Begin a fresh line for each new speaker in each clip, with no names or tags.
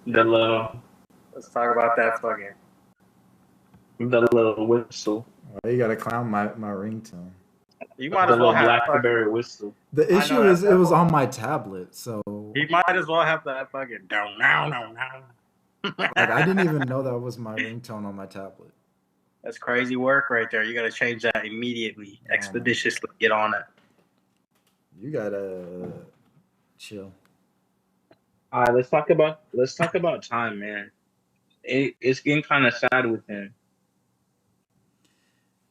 The little,
Let's talk about that fucking.
the little whistle,
Why you gotta clown my ringtone?
You might
the
as well
little
have fucking.
BlackBerry whistle.
The
I know
issue
that.
is it was on my tablet, so
He might as well have that fucking. No, no, no, no.
like I didn't even know that was my ringtone on my tablet.
That's crazy work right there. You got to change that immediately, expeditiously. Get on it.
You gotta chill.
All right, let's talk about time, man. It's getting kind of sad with him.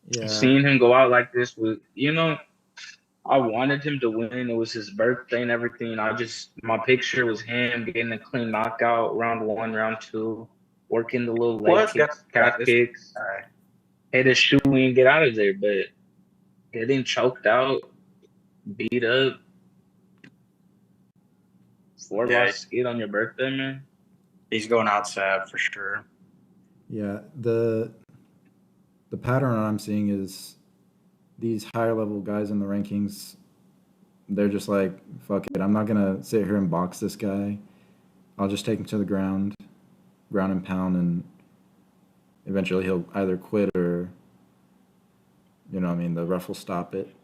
Yeah.
Seeing him go out like this with, I wanted him to win. It was his birthday and everything. My picture was him getting a clean knockout, round one, round two, working the little leg kicks, calf kicks, hit his shoe and get out of there. But getting choked out, beat up, lost skid on your birthday, man.
He's going out sad for sure.
Yeah, the pattern I'm seeing is these higher level guys in the rankings, they're just like, fuck it, I'm not gonna sit here and box this guy. I'll just take him to the ground and pound, and eventually he'll either quit or, the ref will stop it.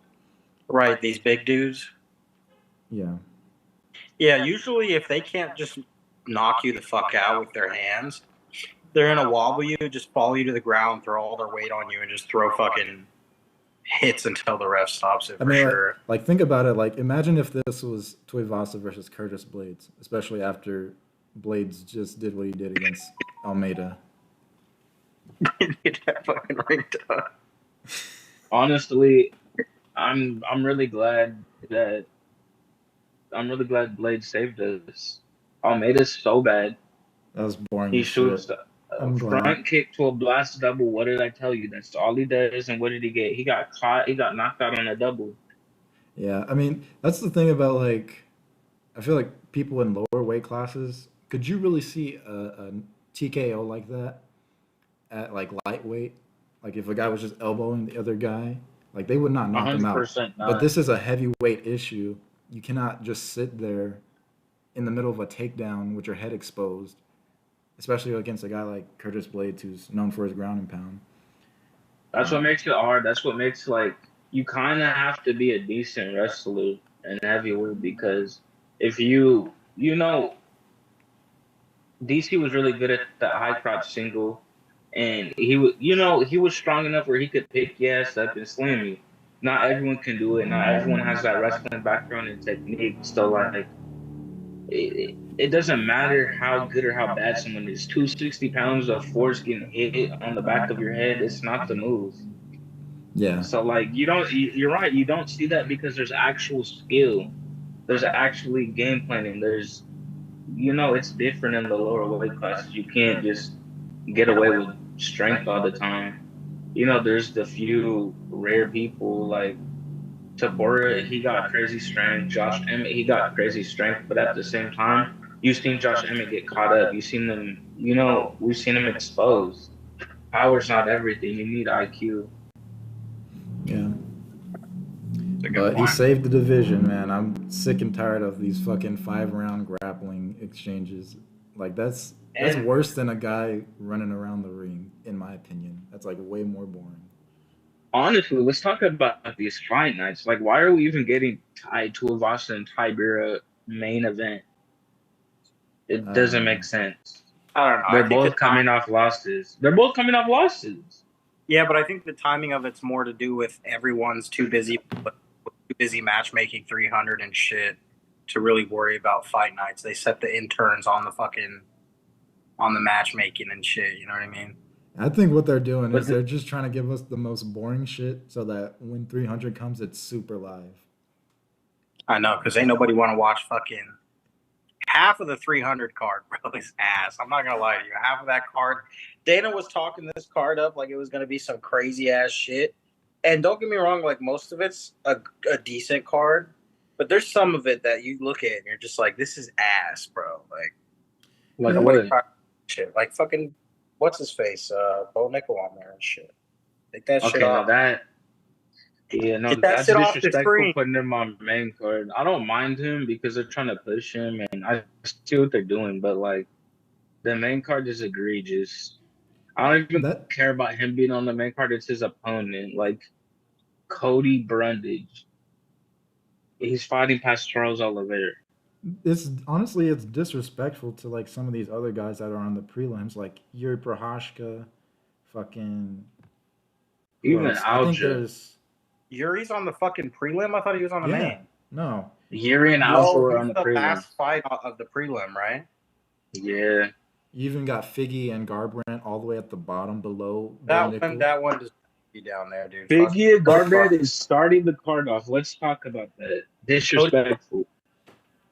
Right, these big dudes.
Yeah.
Yeah, usually if they can't just knock you the fuck out with their hands, they're gonna wobble you, just follow you to the ground, throw all their weight on you, and just throw fucking hits until the ref stops it. Sure.
Like think about it. Like imagine if this was Tuivasa versus Curtis Blades, especially after Blades just did what he did against Almeida.
Get that fucking rigged up.
Honestly, I'm really glad Blade saved us. Almeida's so bad.
That was boring.
He shoots a front kick to a blast double. What did I tell you? That's all he does. And what did he get? He got caught. He got knocked out on a double.
Yeah, I mean that's the thing about I feel like people in lower weight classes. Could you really see a TKO like that at lightweight? Like if a guy was just elbowing the other guy, they would not knock him out.
Not.
But this is a heavyweight issue. You cannot just sit there in the middle of a takedown with your head exposed, especially against a guy like Curtis Blades, who's known for his ground and pound.
That's what makes it hard. That's what makes you kind of have to be a decent wrestler in heavyweight, because if DC was really good at that high crotch single, and he was strong enough where he could pick your ass up and slam you. Not everyone can do it. Not everyone has that wrestling background and technique. So it doesn't matter how good or how bad someone is. 260 pounds of force getting hit on the back of your head, it's not the move.
Yeah.
So you're right. You don't see that because there's actual skill. There's actually game planning. There's, it's different in the lower weight classes. You can't just get away with strength all the time. There's the few rare people like Tabora, he got crazy strength. Josh Emmett, he got crazy strength. But at the same time, you've seen Josh Emmett get caught up. You've seen them, we've seen him exposed. Power's not everything. You need IQ.
Yeah. But he saved the division, man. I'm sick and tired of these fucking 5-round grappling exchanges. That's worse than a guy running around the ring, in my opinion. That's way more boring.
Honestly, let's talk about these fight nights. Why are we even getting Tuivasa and Pereira main event? It doesn't make sense.
I don't know.
They're both coming off losses. Yeah,
but I think the timing of it's more to do with everyone's too busy matchmaking 300 and shit to really worry about fight nights. They set the interns on the matchmaking and shit. You know what I mean?
I think what they're doing is they're just trying to give us the most boring shit so that when 300 comes, it's super live.
I know, because ain't nobody want to watch fucking half of the 300 card, bro, is ass. I'm not going to lie to you. Half of that card, Dana was talking this card up like it was going to be some crazy ass shit. And don't get me wrong, most of it's a decent card, but there's some of it that you look at and you're just like, this is ass, bro. Shit. Fucking, what's his face? Bo Nickel on there and shit. Take that shit off.
That's disrespectful putting him on main card. I don't mind him because they're trying to push him, and I see what they're doing, but The main card is egregious. I don't even
That
care about him being on the main card. It's his opponent, like Cody Brundage. He's fighting past Charles Oliveira.
it's honestly it's disrespectful to like some of these other guys that are on the prelims, like Yuri Prohashka, fucking who
Even
else? I think
Aljo.
there's
Yuri's on the fucking prelim. I thought he was on the
yeah,
main.
no.
Yuri and
You,
Aljo
Oh,
are
he's
on the
the
prelims.
last fight of the prelim, right?
Yeah.
you even got Figgy and Garbrandt all the way at the bottom below Bo Nickel.
That one does be down there, dude.
Figgy Garbrandt
Fuck.
is starting the card off. Let's talk about that. Disrespectful.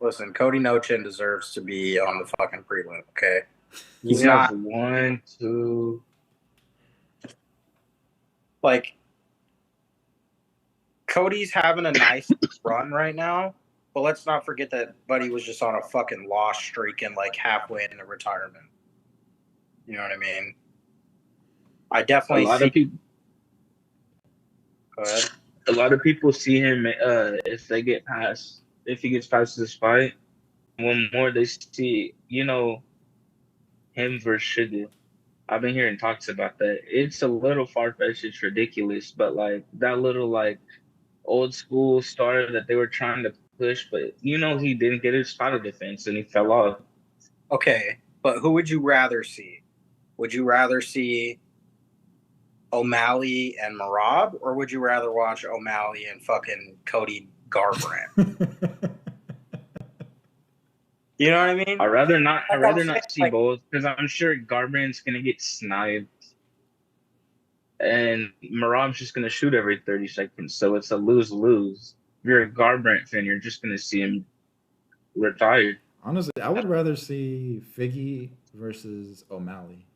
Listen, Cody Nochin deserves to be on the fucking prelim. Okay, he's
We have
not
one, two.
like Cody's having a nice run right now, but let's not forget that Buddy was just on a fucking loss streak and like halfway into retirement. You know what I mean? I
A
definitely
lot
see.
of people.
Go ahead.
A lot of people see him. If he gets past this fight, one more they see. Him versus Sugar. I've been hearing talks about that. It's a little far fetched. It's ridiculous, but like that little like old school star that they were trying to push, but he didn't get his title defense and he fell off.
Okay, but who would you rather see? Would you rather see O'Malley and Marab, or would you rather watch O'Malley and fucking Cody Garbrandt? You know what I mean?
I'd rather not. I'd
Like I'm
rather
saying,
not see
like,
both because I'm sure Garbrandt's gonna get sniped and Marab's just gonna shoot every 30 seconds. So it's a lose-lose. If you're a Garbrandt fan, you're just gonna see him retired.
Honestly, I would rather see Figgy versus O'Malley.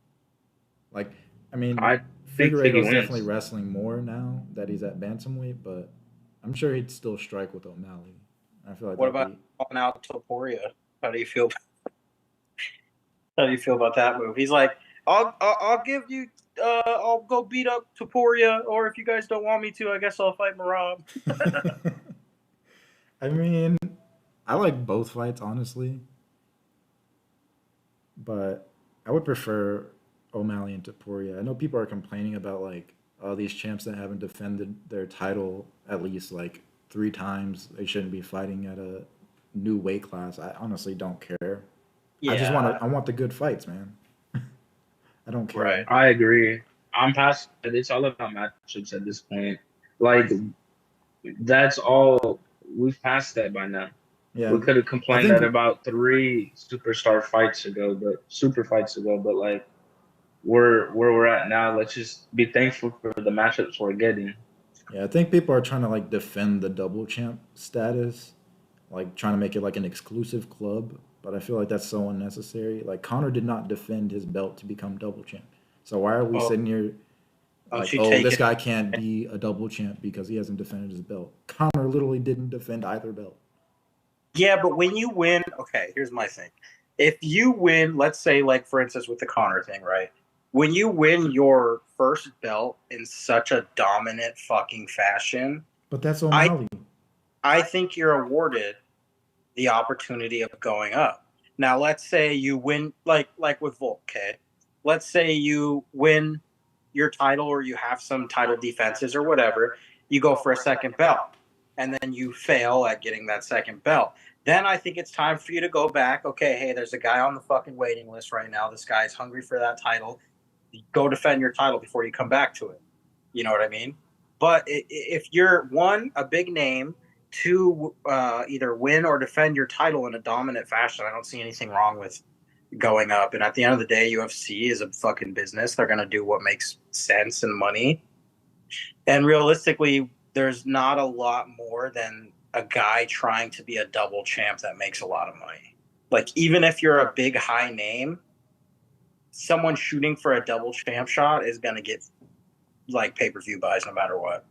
Like, I mean,
I think Figgy
Figueiredo's definitely
wins.
wrestling more now that he's at bantamweight, but I'm sure he'd still strike with O'Malley. I feel like
what
that'd
about
be
calling out Topuria? How do you feel? How do you feel about that move? He's like, I'll give you, I'll go beat up Topuria, or if you guys don't want me to, I guess I'll fight Marab.
I mean, I like both fights, honestly. But I would prefer O'Malley and Taporia. I know people are complaining about like all these champs that haven't defended their title at least like 3 times. They shouldn't be fighting at a new weight class. I honestly don't care. I want the good fights, man. I don't care.
Right.
I agree. I'm past it. It's all about matchups at this point. Like that's all. We've passed that by now.
Yeah,
We could have
I
complained that
think
about 3 super fights ago, but like we're where we're at now. Let's just be thankful for the matchups we're getting.
yeah, I think people are trying to like defend the double champ status, like trying to make it like an exclusive club. But I feel like that's so unnecessary. Like Conor did not defend his belt to become double champ. So why are we
Oh,
sitting here
don't
like,
you
oh,
take
this
it?
guy can't be a double champ because he hasn't defended his belt? Conor literally didn't defend either belt.
Yeah, but when you win, okay, here's my thing. If you win, let's say, like, for instance, with the Conor thing, right? When you win your first belt in such a dominant fucking fashion,
But that's
I
O'Malley.
I think you're awarded the opportunity of going up. Now, let's say you win, like with Volk, okay? Let's say you win your title or you have some title defenses or whatever. You go for a second belt, and then you fail at getting that second belt. Then I think it's time for you to go back. Okay, hey, there's a guy on the fucking waiting list right now. This guy's hungry for that title. Go defend your title before you come back to it. You know what I mean? But if you're one, a big name, two, either win or defend your title in a dominant fashion, I don't see anything wrong with going up. And at the end of the day, UFC is a fucking business. They're going to do what makes sense and money. And realistically, there's not a lot more than a guy trying to be a double champ that makes a lot of money. Like, even if you're a big high name, someone shooting for a double champ shot is going to get like pay-per-view buys no matter what.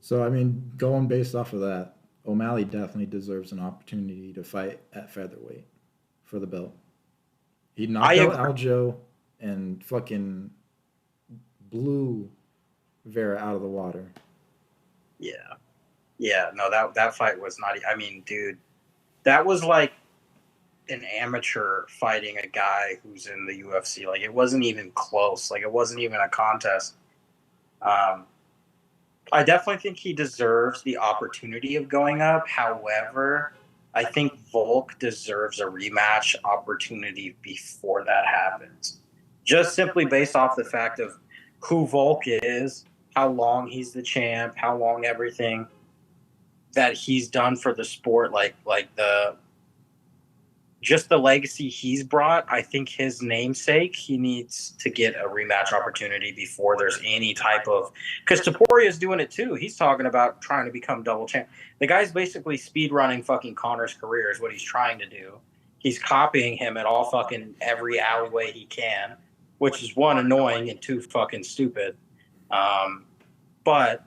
So I mean, going based off of that, O'Malley definitely deserves an opportunity to fight at featherweight for the belt. He knocked out Aljo and fucking blew Vera out of the water.
Yeah, no, that fight was not. I mean, dude, that was like an amateur fighting a guy who's in the UFC. Like, it wasn't even close. Like, it wasn't even a contest. I definitely think he deserves the opportunity of going up. However, I think Volk deserves a rematch opportunity before that happens. Just simply based off the fact of who Volk is, how long he's the champ, how long everything that he's done for the sport, like the just the legacy he's brought. I think his namesake, he needs to get a rematch opportunity before there's any type of, because Taporia is doing it too. He's talking about trying to become double champ. The guy's basically speed running fucking Conor's career is what he's trying to do. He's copying him at all fucking every alleyway he can, which is one, annoying, and two, fucking stupid. But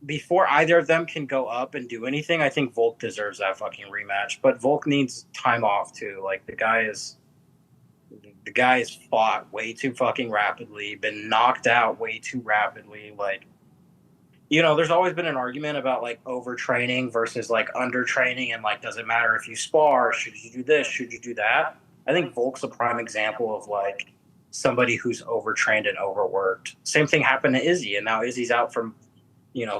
before either of them can go up and do anything, I think Volk deserves that fucking rematch. But Volk needs time off too. Like, the guy is fought way too fucking rapidly, been knocked out way too rapidly. Like, you know, there's always been an argument about like overtraining versus like undertraining, and like, does it matter if you spar? Should you do this? Should you do that? I think Volk's a prime example of like somebody who's overtrained and overworked. Same thing happened to Izzy, and now Izzy's out from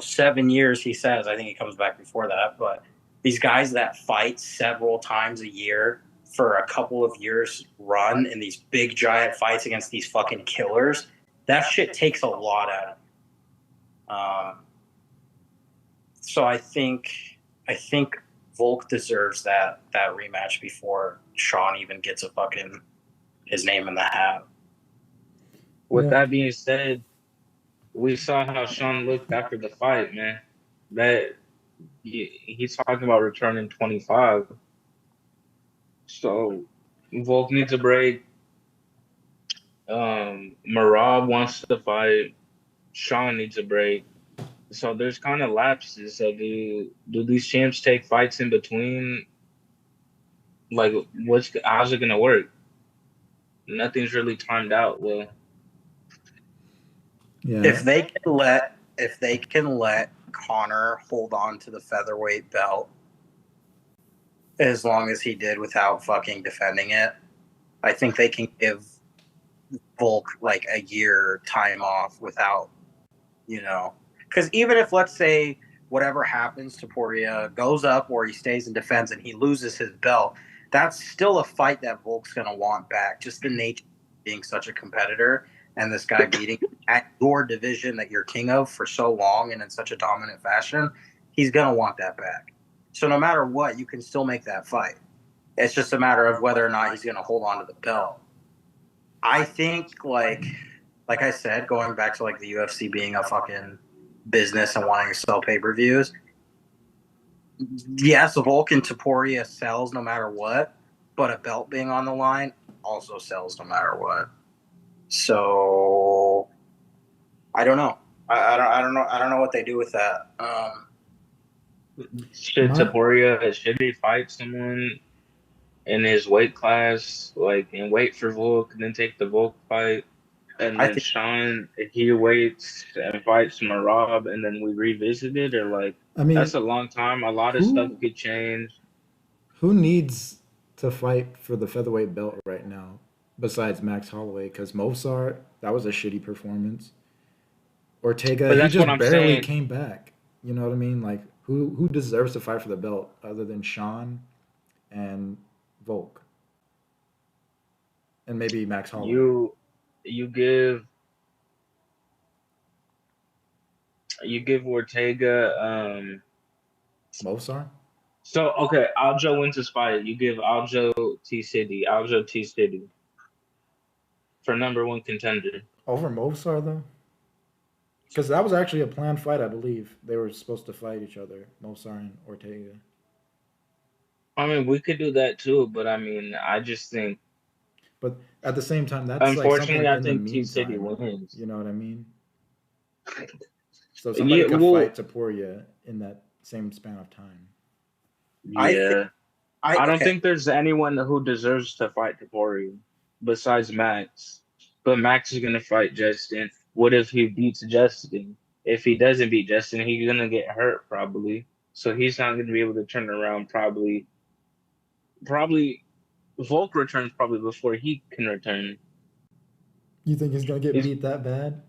7 years, he says. I think he comes back before that. But these guys that fight several times a year for a couple of years run in these big giant fights against these fucking killers, that shit takes a lot out of them. So I think Volk deserves that rematch before Sean even gets a fucking his name in the hat.
With that being said, we saw how Sean looked after the fight, man. That he's talking about returning 25. So Volk needs a break. Marab wants to fight. Sean needs a break. So there's kind of lapses. So do these champs take fights in between? Like, how's it gonna work? Nothing's really timed out well.
Yeah.
If they can let Conor hold on to the featherweight belt as long as he did without fucking defending it, I think they can give Volk like a year time off without, because even if, let's say, whatever happens to Poirier goes up or he stays and defends and he loses his belt, that's still a fight that Volk's going to want back. Just the nature of being such a competitor and this guy beating at your division that you're king of for so long and in such a dominant fashion, he's going to want that back. So no matter what, you can still make that fight. It's just a matter of whether or not he's going to hold on to the belt. I think, like I said, going back to like the UFC being a fucking business and wanting to sell pay-per-views, yes, Volk and Topuria sells no matter what, but a belt being on the line also sells no matter what. So I don't know. I don't know what they do with that.
Should he fight someone in his weight class, like, and wait for Volk, and then take the Volk fight, and then Sean, if he waits and fights Marab, and then we revisit it, or like, I mean, that's a long time. A lot of stuff could change.
Who needs to fight for the featherweight belt right now besides Max Holloway? Because Mozart, that was a shitty performance. Ortega, he just barely came back. You know what I mean? Like, who deserves to fight for the belt other than Sean and Volk? And maybe Max Holloway.
You give Ortega
Mozart?
So, okay, Aljo wins his fight. You give Aljo T City for #1 contender.
Over Mozart, though? Because that was actually a planned fight, I believe. They were supposed to fight each other, Mozart and Ortega.
I mean, we could do that too, but I mean, I just think.
But at the same time, that's
unfortunately,
like
I think T City wins.
You know what I mean? So somebody could fight Topuria in that same span of time.
Yeah, I don't think there's anyone who deserves to fight Topuria besides Max. But Max is gonna fight Justin. What if he beats Justin? If he doesn't beat Justin, he's gonna get hurt probably. So he's not gonna be able to turn around probably Probably Volk returns probably before he can return.
You think he's gonna get
He's,
beat that bad?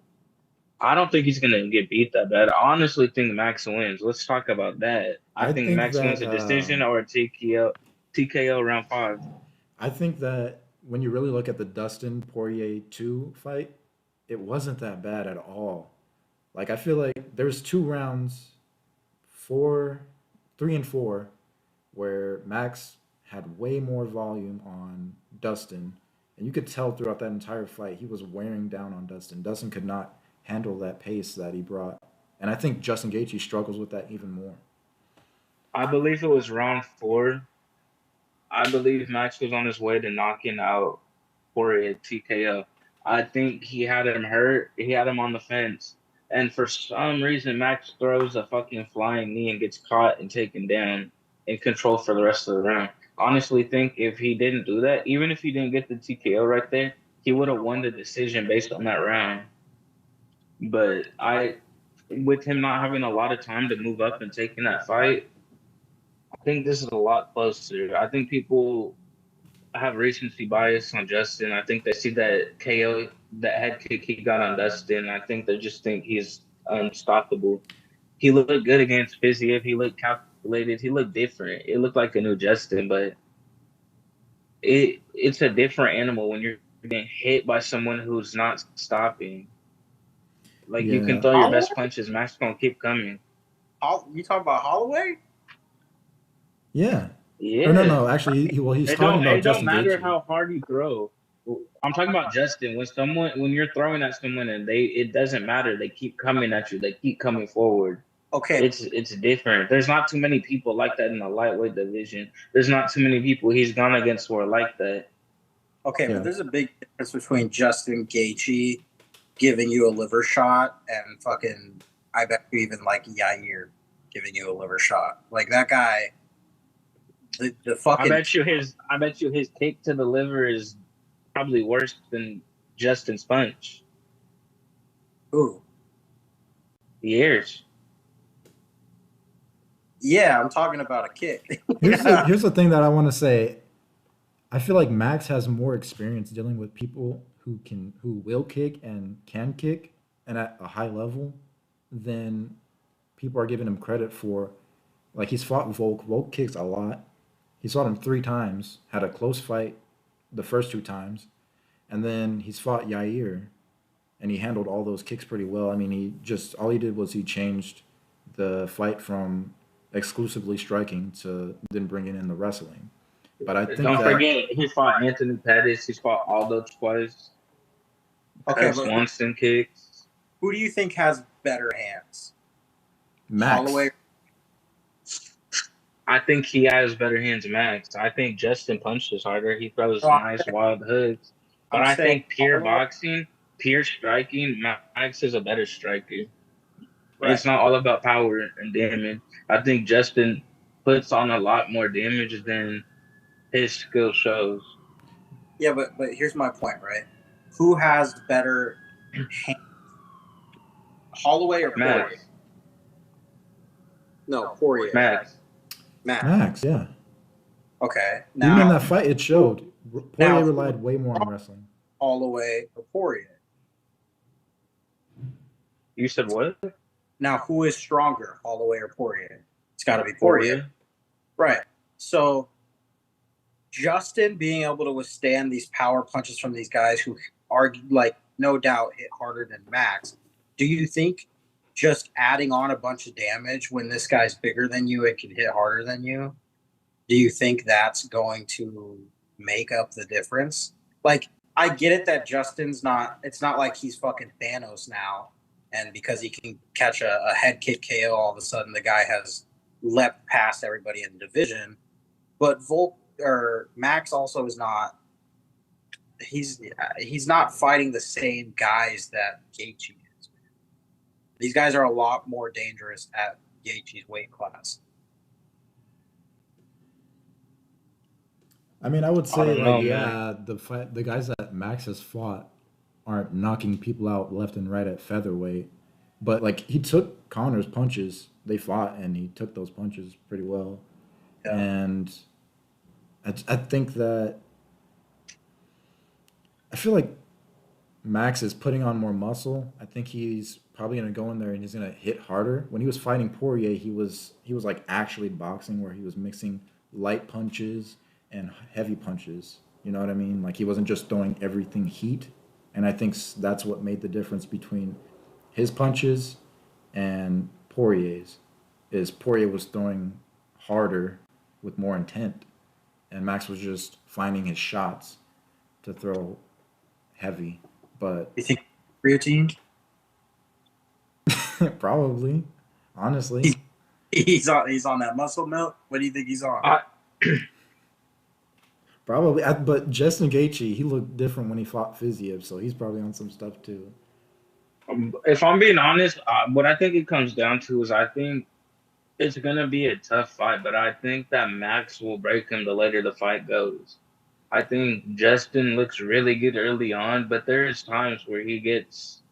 I don't think he's gonna get beat that bad. I honestly think Max wins. Let's talk about that. I
I
think
think
Max wins
that
a decision or a TKO round 5.
I think that when you really look at the Dustin Poirier 2 fight, it wasn't that bad at all. Like I feel like there's 2 rounds, 4, 3 and 4, where Max had way more volume on Dustin, and you could tell throughout that entire fight he was wearing down on Dustin. Dustin could not handle that pace that he brought, and I think Justin Gaethje struggles with that even more.
I believe it was round 4. I believe Max was on his way to knocking out Poirier TKO. I think he had him hurt. He had him on the fence. And for some reason, Max throws a fucking flying knee and gets caught and taken down and controlled for the rest of the round. Honestly, think if he didn't do that, even if he didn't get the TKO right there, he would have won the decision based on that round. But with him not having a lot of time to move up and taking that fight, I think this is a lot closer. I think people have recency bias on Justin. I think they see that KO, that head kick he got on Dustin. I think they just think he's unstoppable. He looked good against Fiziev. He looked calculated. He looked different. It looked like a new Justin, but it's a different animal when you're getting hit by someone who's not stopping. Like you can
Yeah,
throw your
Holloway?
best punches, Max gonna keep coming.
You talking about Holloway?
yeah. Or no,
Yeah.
no. Actually, he's talking about
It don't
Justin
matter
Gaethje.
how hard you throw. I'm talking about Justin. When you're throwing at someone and it doesn't matter. They keep coming at you. They keep coming forward.
Okay,
It's different. There's not too many people like that in the lightweight division. There's not too many people he's gone against who are like that.
okay, but
Yeah,
there's a big difference between Justin Gaethje giving you a liver shot and fucking, I bet you even like Yair giving you a liver shot. Like that guy, the fucking
I bet you his kick to the liver is probably worse than Justin's punch.
ooh,
Years.
yeah, I'm talking about a kick.
here's the thing that I want to say. I feel like Max has more experience dealing with people who will kick and can kick and at a high level than people are giving him credit for. Like he's fought Volk. Volk kicks a lot. He's fought him 3 times. Had a close fight the first 2 times, and then he's fought Yair, and he handled all those kicks pretty well. I mean, all he did was he changed the fight from exclusively striking to then bringing in the wrestling. But I think
Don't
that
forget he fought Anthony Pettis. He's fought Aldo twice.
Okay,
Cub
but
Swanson kicks.
who do you think has better hands?
Max,
Holloway.
I think he has better hands than Max. I think Justin punches harder. He throws
No,
nice wild hooks. But
I'm
I
saying
think pure
Holloway.
boxing, pure striking, Max is a better striker.
Right.
It's not all about power and damage. I think Justin puts on a lot more damage than his skill shows.
Yeah, but here's my point, right? Who has better hands? Holloway or Poirier?
Max.
No, Poirier.
Max.
Max, yeah.
Okay.
Even in
Now,
that fight, it showed. Poirier relied way more on wrestling.
Holloway or Poirier?
You said what?
Now, who is stronger, Holloway or Poirier? It's got to be Poirier. Right. So, Justin being able to withstand these power punches from these guys who are, like, no doubt hit harder than Max, do you think just adding on a bunch of damage when this guy's bigger than you and can hit harder than you, do you think that's going to make up the difference? Like, I get it that Justin's not, it's not like he's fucking Thanos now. And because he can catch a head kick KO, all of a sudden the guy has leapt past everybody in the division. But Volk or Max also is not. He's not fighting the same guys that Gaethje is. These guys are a lot more dangerous at Gaethje's weight class.
I mean, I would
I
say
don't know,
like
man.
the guys that Max has fought aren't knocking people out left and right at featherweight, but like he took Connor's punches. They fought and he took those punches pretty well.
Yeah.
And I think that I feel like Max is putting on more muscle. I think he's probably gonna go in there and he's gonna hit harder. When he was fighting Poirier, he was like actually boxing where he was mixing light punches and heavy punches. You know what I mean? Like he wasn't just throwing everything heat. And I think that's what made the difference between his punches and Poirier's. Is Poirier was throwing harder with more intent, and Max was just finding his shots to throw heavy. But
You think routine?
probably, honestly,
He's he's on that muscle milk. What do you think he's on?
I,
probably. But Justin Gaethje, he looked different when he fought Fiziev, so he's probably on some stuff too.
if I'm being honest, what I think it comes down to is I think it's gonna be a tough fight, but I think that Max will break him the later the fight goes. I think Justin looks really good early on, but there's times where he gets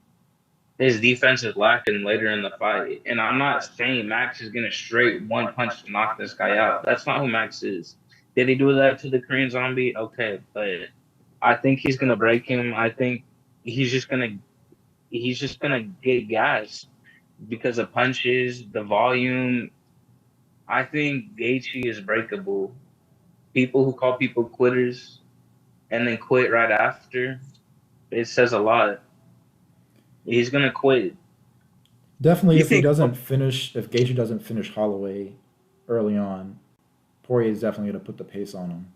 his defense is lacking later in the fight. And I'm not saying Max is gonna straight one punch to knock this guy out. That's not who Max is. Did he do that to the Korean Zombie? Okay, but I think he's gonna break him. I think he's just gonna get gas because of punches, the volume. I think Gaethje is breakable. People who call people quitters and then quit right after, it says a lot. He's gonna quit.
Definitely,
You
if he
think
doesn't finish, if Gaethje doesn't finish Holloway early on, Poirier is definitely going to put the pace on him.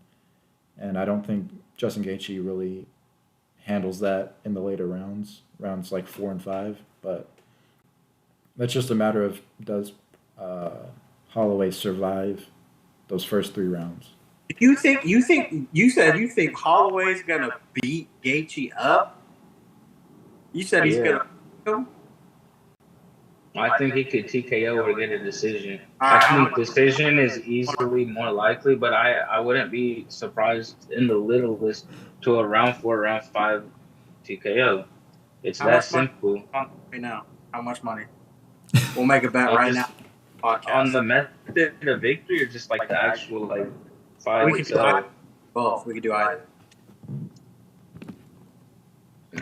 And I don't think Justin Gaethje really handles that in the later rounds, rounds like 4 and 5. But that's just a matter of does uh, Holloway survive those first 3 rounds?
you said you think Holloway's gonna beat Gaethje up? You said he's
Yeah,
gonna.
I think he could TKO or get a decision.
All
I
right, how
think
much?
decision is easily more likely, but I wouldn't be surprised in the littlest to a round 4, round 5 TKO. It's
How
that
much money
simple.
on right now? How much money? We'll make a bet right now.
Just on
Podcast.
the method of victory or just like the actual like fight
We could do either.
itself.
Both. We could do either.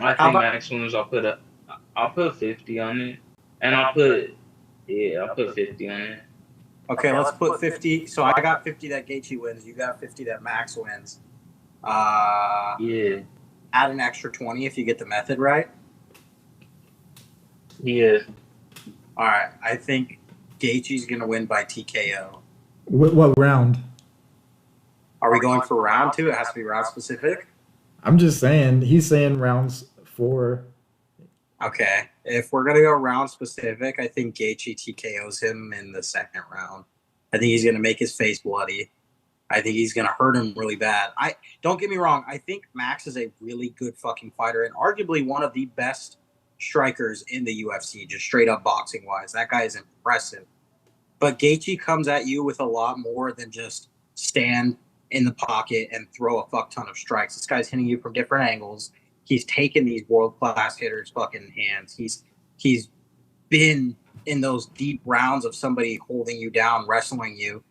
I
How
think
about?
maximums I'll put 50 on it. And I'll put 50 on it.
Okay, let's put 50. So I got 50 that Gaethje wins. You got 50 that Max wins.
Yeah.
Add an extra 20 if you get the method right.
Yeah.
All right. I think Gaethje's gonna win by TKO.
What round?
Are we going for round 2? It has to be round specific.
I'm just saying. He's saying rounds 4.
Okay. If we're gonna go round specific, I think Gaethje TKOs him in the second round. I think he's gonna make his face bloody. I think he's gonna hurt him really bad. I don't get me wrong. I think Max is a really good fucking fighter and arguably one of the best strikers in the UFC, just straight up boxing wise. That guy is impressive. But Gaethje comes at you with a lot more than just stand in the pocket and throw a fuck ton of strikes. This guy's hitting you from different angles. He's taken these world class hitters' fucking hands. He's been in those deep rounds of somebody holding you down, wrestling you.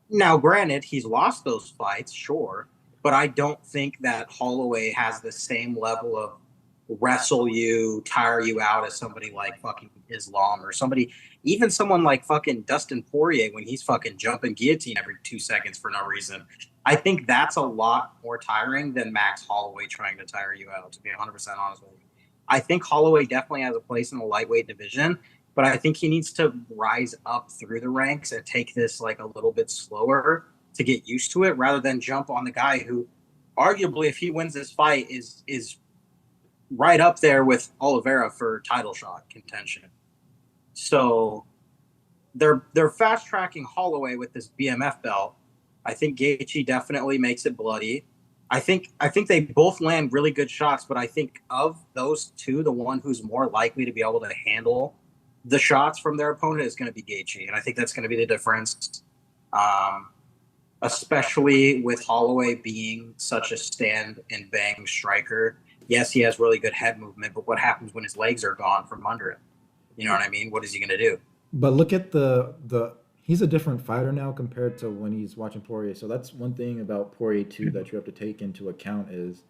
Now, granted, he's lost those fights, sure, but I don't think that Holloway has the same level of wrestle you, tire you out as somebody like fucking Islam or somebody, even someone like fucking Dustin Poirier when he's fucking jumping guillotine every 2 seconds for no reason. I think that's a lot more tiring than Max Holloway trying to tire you out, to be 100% honest with you. I think Holloway definitely has a place in the lightweight division, but I think he needs to rise up through the ranks and take this like a little bit slower to get used to it rather than jump on the guy who arguably if he wins this fight is right up there with Oliveira for title shot contention. So they're fast tracking Holloway with this BMF belt. I think Gaethje definitely makes it bloody. I think they both land really good shots, but I think of those two, the one who's more likely to be able to handle the shots from their opponent is going to be Gaethje, and I think that's going to be the difference. Especially with Holloway being such a stand and bang striker. Yes, he has really good head movement, but what happens when his legs are gone from under him? You know what I mean? What is he going to do?
But look at the he's a different fighter now compared to when he's watching Poirier. So that's one thing about Poirier too that you have to take into account is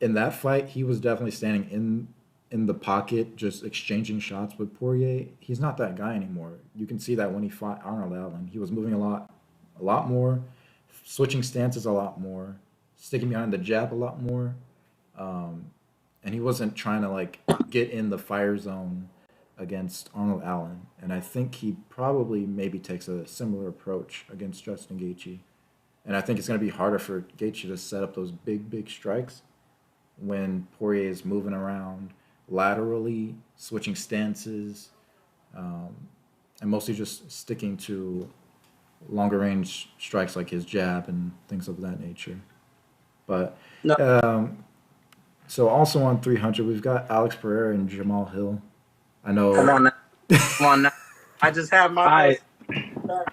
in that fight he was definitely standing in the pocket, just exchanging shots with Poirier. He's not that guy anymore. You can see that when he fought Arnold Allen, he was moving a lot more, switching stances a lot more, sticking behind the jab a lot more, um, and he wasn't trying to like get in the fire zone against Arnold Allen. And I think he probably maybe takes a similar approach against Justin Gaethje. And I think it's going to be harder for Gaethje to set up those big strikes when Poirier is moving around laterally, switching stances, um, and mostly just sticking to longer range strikes like his jab and things of that nature. But
No,
so also on 300, we've got Alex Pereira and Jamal Hill. I
come
know.
on now. Come on now. I just have my
I,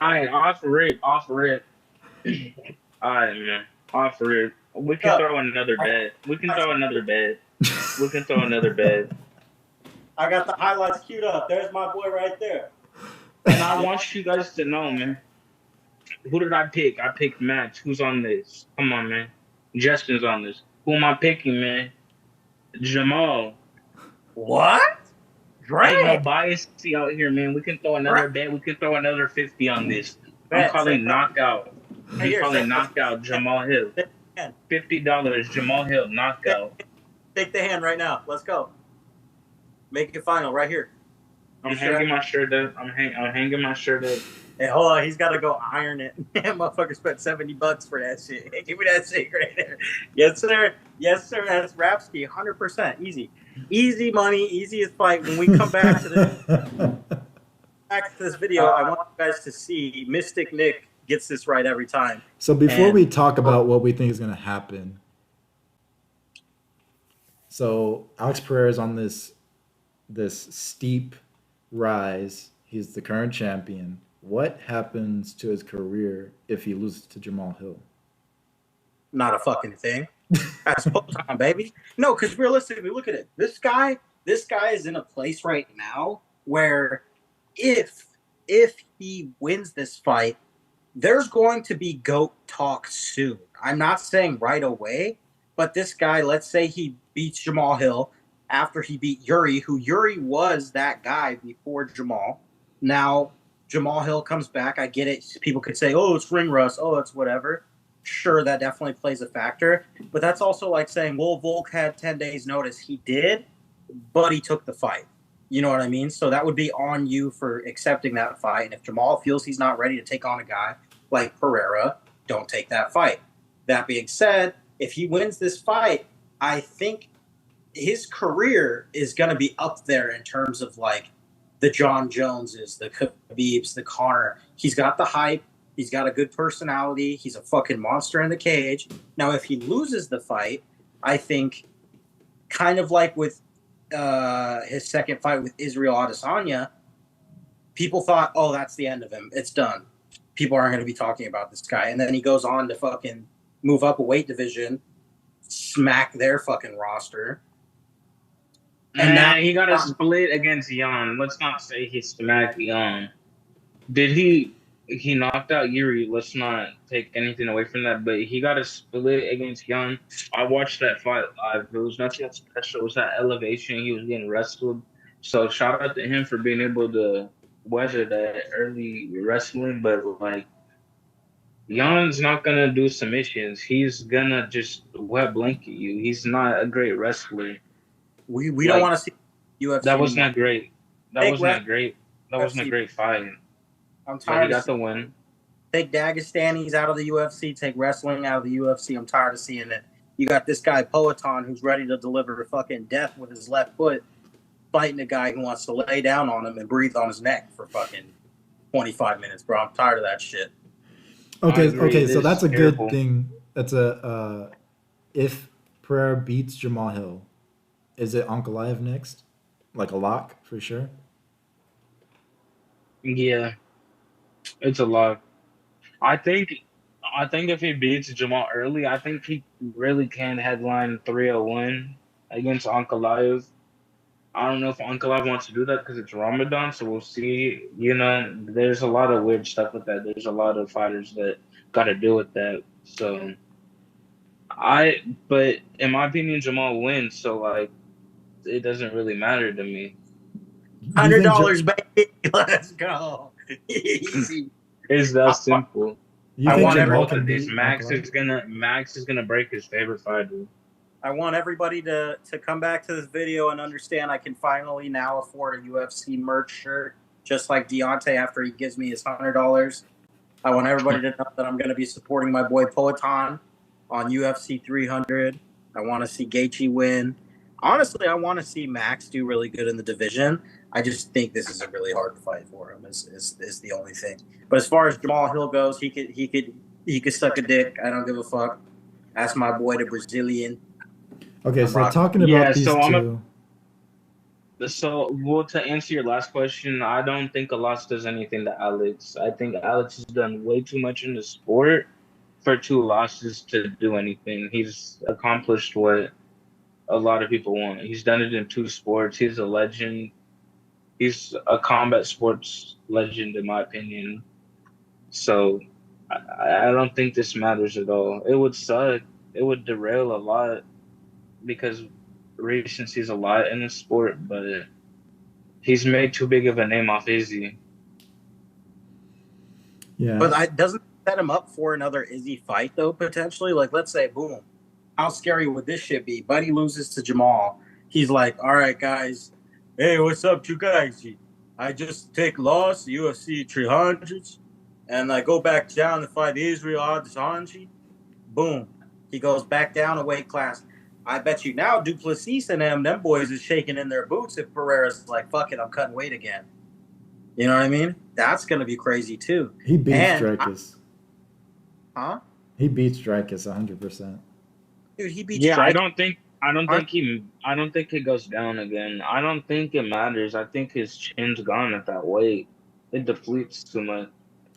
voice.
off rip, off rip. All right, man, off rip. We can throw another bed. We can throw another bed. We can throw another bed.
I got the highlights queued up. There's my boy right there.
And I want you guys to know, man. Who did I pick? I picked Max. Who's on this? Come on, man. Justin's on this. Who am I picking, man? Jamal.
What?
Ain't no bias out here, man. We can throw another bet. We can throw another 50 on this. I'm calling knockout. I'm calling knockout Jamal Hill. $50 Jamal Hill knockout.
Take the hand right now. Let's go. Make it final right here.
I'm hanging my shirt up. I'm hanging my shirt up.
Hey, hold on. He's got to go iron it. That motherfucker spent $70 for that shit. Hey, give me that shit right there. Yes, sir. Yes, sir. That's Rapsky. 100%. Easy. Easy money. Easiest fight. When we come back to this video, I want you guys to see Mystic Nick gets this right every time.
So before we talk about what we think is going to happen, so Alex Pereira is on this steep rise. He's the current champion. What happens to his career if he loses to Jamal Hill?
Not a fucking thing. That's post time, baby. No, because realistically, look at it. This guy is in a place right now where if he wins this fight, there's going to be GOAT talk soon. I'm not saying right away, but this guy, let's say he beats Jamal Hill after he beat Yuri, who Yuri was that guy before Jamal. Now, Jamal Hill comes back. I get it. People could say, oh, it's ring rust. Oh, it's whatever. Sure, that definitely plays a factor. But that's also like saying, well, Volk had 10 days notice. He did, but he took the fight. You know what I mean? So that would be on you for accepting that fight. And if Jamal feels he's not ready to take on a guy like Pereira, don't take that fight. That being said, if he wins this fight, I think his career is going to be up there in terms of like the John Joneses, the Khabibs, the Conor. He's got the hype. He's got a good personality. He's a fucking monster in the cage. Now, if he loses the fight, I think kind of like with his second fight with Israel Adesanya, people thought, oh, that's the end of him. It's done. People aren't going to be talking about this guy. And then he goes on to fucking move up a weight division, smack their fucking roster.
And now he got a split against Jan. Let's not say he smacked Jan. Did he knocked out Yuri? Let's not take anything away from that, but he got a split against Jan. I watched that fight live. It was nothing special. It was that elevation. He was getting wrestled. So shout out to him for being able to weather that early wrestling. But like, Jan's not gonna do submissions. He's gonna just wet blanket you. He's not a great wrestler.
We don't want to see UFC.
That was not great. That wasn't a great. That wasn't a great fight.
I'm
But
tired.
he got the win.
Take Dagestanis out of the UFC. Take wrestling out of the UFC. I'm tired of seeing it. You got this guy Poetan who's ready to deliver fucking death with his left foot, fighting a guy who wants to lay down on him and breathe on his neck for fucking 25 minutes, bro. I'm tired of that shit.
Okay, so that's a
terrible.
good thing. That's a if Pereira beats Jamal Hill, is it Ankalaev next? Like a lock for sure?
Yeah, it's a lot. I think if he beats Jamal early, I think he really can headline 301 against Ankalaev. I don't know if Uncle Live wants to do that because it's Ramadan, so we'll see. You know, there's a lot of weird stuff with that. There's a lot of fighters that got to deal with that. So but in my opinion, Jamal wins. So like, it doesn't really matter to me.
You think
$100, baby. Let's go. Easy.
It's that simple.
You
I
think
want
Jamal
both
can
of these.
beat
Max
Ankalaev?
is gonna break his favorite fighter.
I want everybody to come back to this video and understand I can finally now afford a UFC merch shirt, just like Deontay after he gives me his $100. I want everybody to know that I'm going to be supporting my boy Poatan on UFC 300. I want to see Gaethje win. Honestly, I want to see Max do really good in the division. I just think this is a really hard fight for him. Is the only thing. But as far as Jamal Hill goes, he could suck a dick. I don't give a fuck. That's my boy, the Brazilian.
Okay, so talking about these two.
Well, to answer your last question, I don't think a loss does anything to Alex. I think Alex has done way too much in the sport for 2 losses to do anything. He's accomplished what a lot of people want. He's done it in 2 sports. He's a legend. He's a combat sports legend, in my opinion. So I don't think this matters at all. It would suck. It would derail a lot because recency's a lot in the sport, but he's made too big of a name off Izzy.
Yeah.
But doesn't set him up for another Izzy fight, though, potentially? Like, let's say, boom, how scary would this shit be? Buddy loses to Jamal. He's like, all right, guys. Hey, what's up, you guys? I just take loss, UFC 300s, and I go back down to fight Israel Adesanya. Boom. He goes back down a weight class. I bet you now Duplessis and them boys is shaking in their boots if Pereira's like, fuck it, I'm cutting weight again. You know what I mean? That's going to be crazy, too.
He beats Strikers.
Huh?
He beats Strikers 100%.
Dude, he beats
Yeah,
Strikers.
I don't think he goes down again. I don't think it matters. I think his chin's gone at that weight. It depletes too much.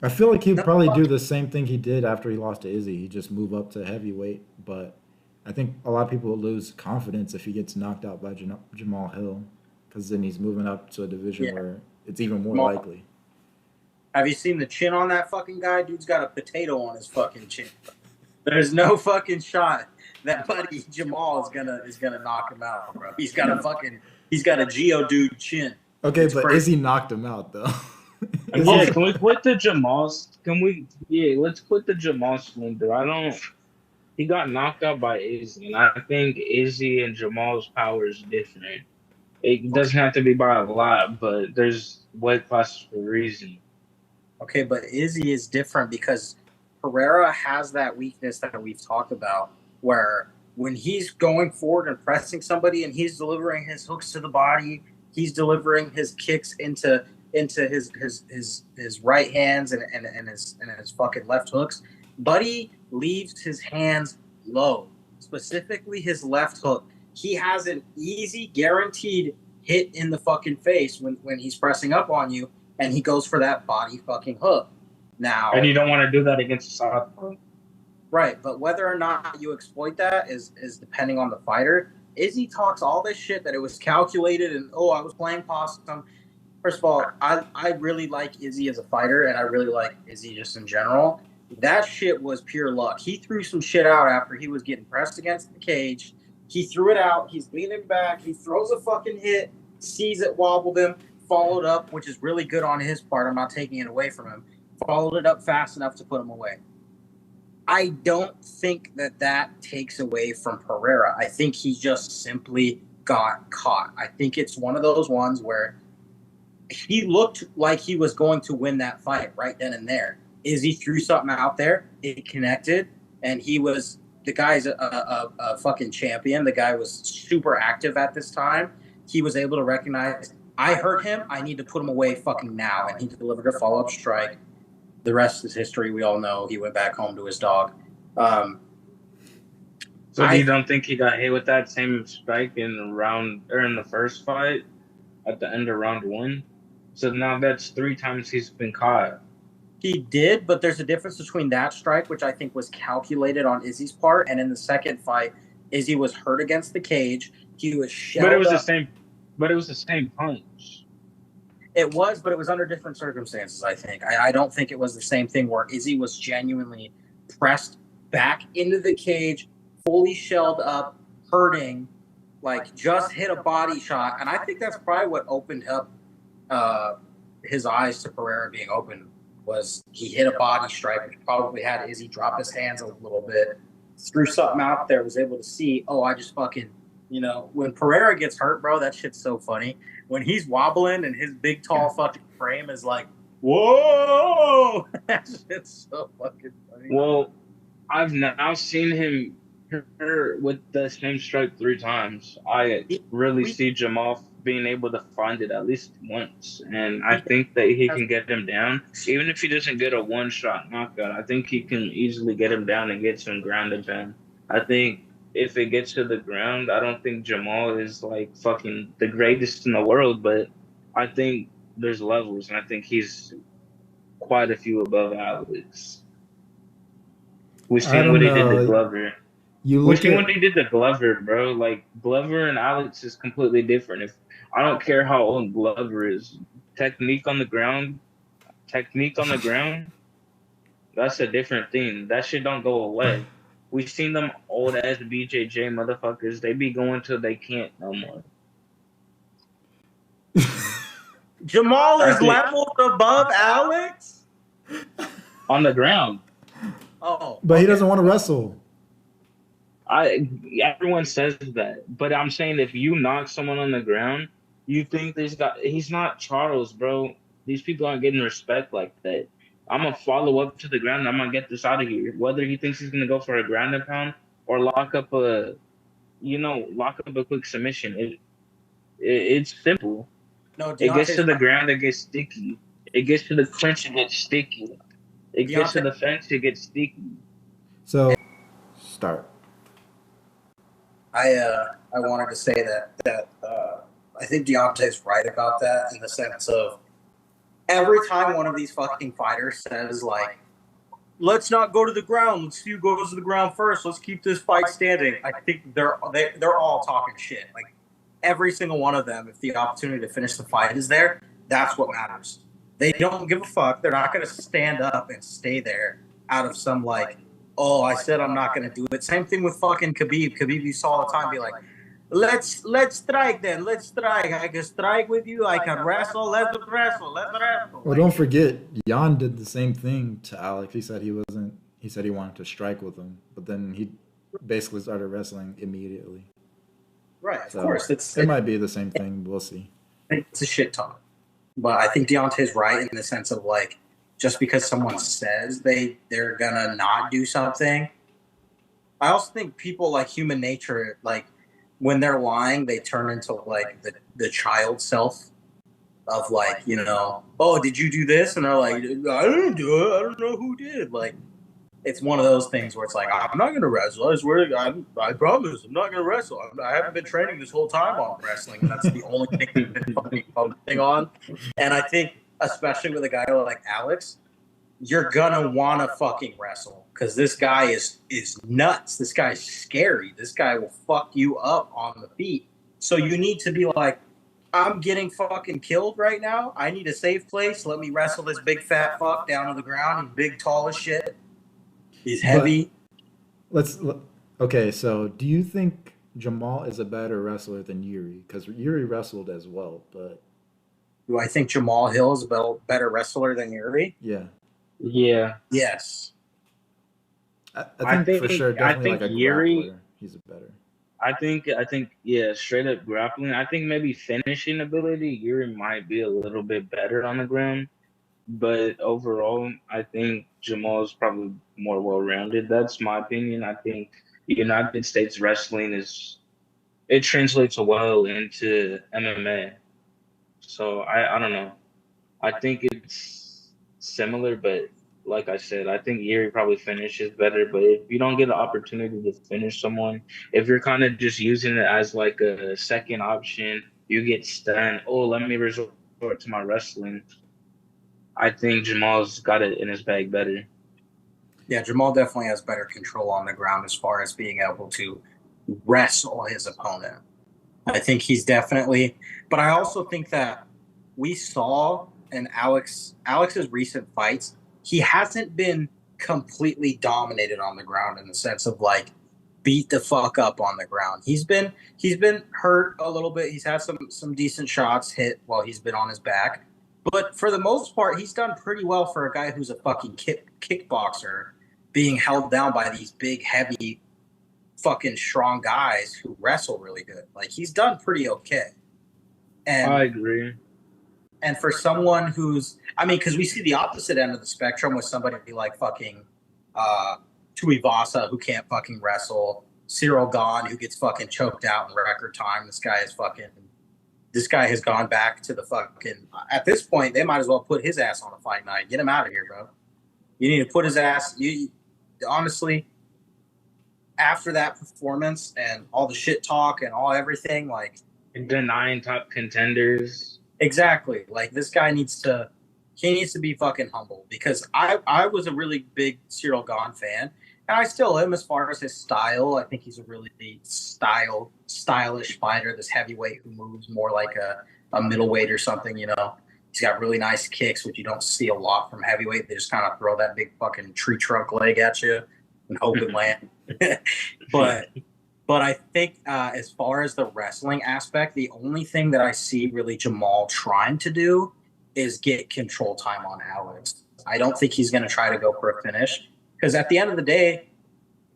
I feel like he'd probably do the same thing he did after he lost to Izzy. He'd just move up to heavyweight. But I think a lot of people will lose confidence if he gets knocked out by Jamal Hill, because then he's moving up to a division where it's even more likely.
Have you seen the chin on that fucking guy? Dude's got a potato on his fucking chin. There's no fucking shot that buddy Jamal is gonna knock him out, bro. He's got a Geodude chin.
Okay, it's but crazy. Izzy knocked him out though.
Yeah, can we quit the Jamal's? Let's quit the Jamal slander. He got knocked out by Izzy, and I think Izzy and Jamal's power is different. It doesn't have to be by a lot, but there's weight classes for a reason.
Okay, but Izzy is different because Pereira has that weakness that we've talked about, where when he's going forward and pressing somebody and he's delivering his hooks to the body, he's delivering his kicks into his right hands and his fucking left hooks. Buddy leaves his hands low, specifically his left hook. He has an easy, guaranteed hit in the fucking face when he's pressing up on you, and he goes for that body fucking hook. Now,
and you don't want to do that against a southpaw.
Right, but whether or not you exploit that is depending on the fighter. Izzy talks all this shit that it was calculated and, I was playing possum. First of all, I really like Izzy as a fighter, and I really like Izzy just in general. That shit was pure luck. He threw some shit out after he was getting pressed against the cage. He threw it out. He's leaning back. He throws a fucking hit, sees it wobbled him, followed up, which is really good on his part. I'm not taking it away from him. Followed it up fast enough to put him away. I don't think that takes away from Pereira. I think he just simply got caught. I think it's one of those ones where he looked like he was going to win that fight right then and there. Izzy threw something out there, it connected, and the guy's a fucking champion. The guy was super active at this time. He was able to recognize, I hurt him, I need to put him away fucking now, and he delivered a follow-up strike. The rest is history. We all know he went back home to his dog.
So you don't think he got hit with that same strike in the first fight at the end of round 1? So now that's 3 times he's been caught.
He did, but there's a difference between that strike, which I think was calculated on Izzy's part, and in the second fight, Izzy was hurt against the cage. He was shelled
But it was
up.
the same. But it was the same punch.
It was, but it was under different circumstances, I think. I don't think it was the same thing where Izzy was genuinely pressed back into the cage, fully shelled up, hurting, like just hit a body shot. And I think that's probably what opened up his eyes to Pereira being open, was he hit a body strike, which probably had Izzy drop his hands a little bit, threw something out there, was able to see, oh, I just fucking, when Pereira gets hurt, bro, that shit's so funny. When he's wobbling and his big, tall fucking frame is like, whoa! That shit's so fucking funny.
Well, I've now seen him hurt with the same strike 3 times. I really see Jamal being able to find it at least once. And I think that he can get him down. Even if he doesn't get a one-shot knockout, I think he can easily get him down and get some ground and pound. I think if it gets to the ground, I don't think Jamal is like fucking the greatest in the world, but I think there's levels, and I think he's quite a few above Alex. We've seen what he did to Glover. We've seen what he did to Glover, bro. Like, Glover and Alex is completely different. If I don't care how old Glover is, technique on the ground, that's a different thing. That shit don't go away. We've seen them old ass BJJ motherfuckers. They be going till they can't no more.
Jamal is leveled above Alex
on the ground.
Oh,
but he doesn't want to wrestle.
Everyone says that, but I'm saying if you knock someone on the ground, you think he's not Charles, bro. These people aren't getting respect like that. I'm gonna follow up to the ground and I'm gonna get this out of here. Whether he thinks he's gonna go for a ground and pound or lock up a quick submission, it's simple.
No,
it gets to the ground, it gets sticky. It gets to the clinch, it gets sticky. It gets to the fence, it gets sticky.
So, start.
I wanted to say that I think Deontay's right about that, in the sense of every time one of these fucking fighters says, like, let's not go to the ground, let's see who goes to the ground first, let's keep this fight standing, I think they're all talking shit. Like, every single one of them, if the opportunity to finish the fight is there, that's what matters. They don't give a fuck. They're not going to stand up and stay there out of some, like, oh, I said I'm not going to do it. Same thing with fucking Khabib. Khabib, you saw all the time be like, let's strike then. Let's strike. I can strike with you. I can wrestle. Let's wrestle.
Well, don't forget, Jan did the same thing to Alex. He said he wanted to strike with him, but then he basically started wrestling immediately.
Right, of course.
It might be the same thing. We'll see.
It's a shit talk. But I think Deontay's right in the sense of, like, just because someone says they're gonna not do something. I also think people, like, human nature, like, when they're lying, they turn into, like, the child self of, like, oh, did you do this? And they're like, I didn't do it. I don't know who did. Like, it's one of those things where it's like, I'm not going to wrestle. I swear to God, I promise, I'm not going to wrestle. I haven't been training this whole time on wrestling, and that's the only thing we've been fucking focusing on. And I think, especially with a guy like Alex, you're going to want to fucking wrestle, because this guy is nuts. This guy's scary. This guy will fuck you up on the feet. So you need to be like, I'm getting fucking killed right now. I need a safe place. Let me wrestle this big fat fuck down to the ground. He's big, tall as shit. He's heavy.
Okay, so do you think Jamal is a better wrestler than Yuri? Because Yuri wrestled as well, but...
Do I think Jamal Hill is a better wrestler than Yuri?
Yeah.
Yeah.
Yes.
I think for sure, definitely like a
Yuri,
grappler, he's a better.
I think, yeah, straight up grappling. I think maybe finishing ability, Yuri might be a little bit better on the ground. But overall, I think Jamal is probably more well-rounded. That's my opinion. I think United States wrestling it translates well into MMA. So I don't know. I think it's similar, but like I said, I think Yuri probably finishes better. But if you don't get an opportunity to finish someone, if you're kind of just using it as like a second option, you get stunned. Oh, let me resort to my wrestling. I think Jamal's got it in his bag better.
Yeah, Jamal definitely has better control on the ground as far as being able to wrestle his opponent. I think he's definitely, but I also think that we saw in Alex's recent fights, he hasn't been completely dominated on the ground in the sense of like beat the fuck up on the ground. He's been hurt a little bit. He's had some decent shots hit while he's been on his back, but for the most part, he's done pretty well for a guy who's a fucking kickboxer, being held down by these big, heavy, fucking strong guys who wrestle really good. Like he's done pretty okay. And
I agree.
And for someone who's, I mean, because we see the opposite end of the spectrum with somebody like fucking Tuivasa who can't fucking wrestle, Cyril Gahn who gets fucking choked out in record time. This guy has gone back to the fucking. At this point, they might as well put his ass on a fight night. Get him out of here, bro. You need to put his ass. You honestly, after that performance and all the shit talk and all everything, like
denying top contenders.
Exactly. Like this guy needs to be fucking humble because I was a really big Cyril Gahn fan, and I still am as far as his style. I think he's a really stylish fighter, this heavyweight who moves more like a middleweight or something, you know. He's got really nice kicks, which you don't see a lot from heavyweight. They just kind of throw that big fucking tree trunk leg at you and hope it land. But I think as far as the wrestling aspect, the only thing that I see really Jamal trying to do is get control time on Alex. I don't think he's going to try to go for a finish because at the end of the day,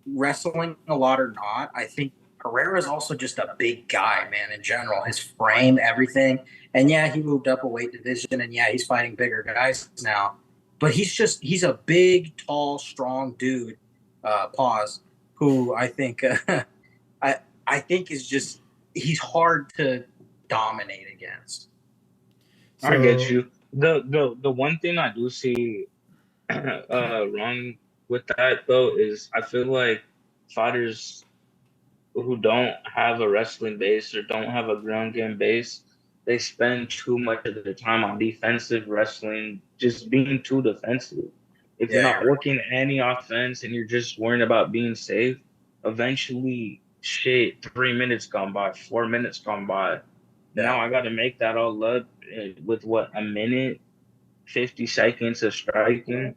wrestling a lot or not, I think Pereira is also just a big guy, man, in general. His frame, everything. And yeah, he moved up a weight division, and yeah, he's fighting bigger guys now. But he's a big, tall, strong dude, who I think... I think is just he's hard to dominate against.
So, I get you. The one thing I do see wrong with that though is I feel like fighters who don't have a wrestling base or don't have a ground game base, they spend too much of their time on defensive wrestling, just being too defensive. If you're not working any offense and you're just worrying about being safe, eventually 3 minutes gone by, 4 minutes gone by. Now I got to make that all up with a minute, 50 seconds of striking.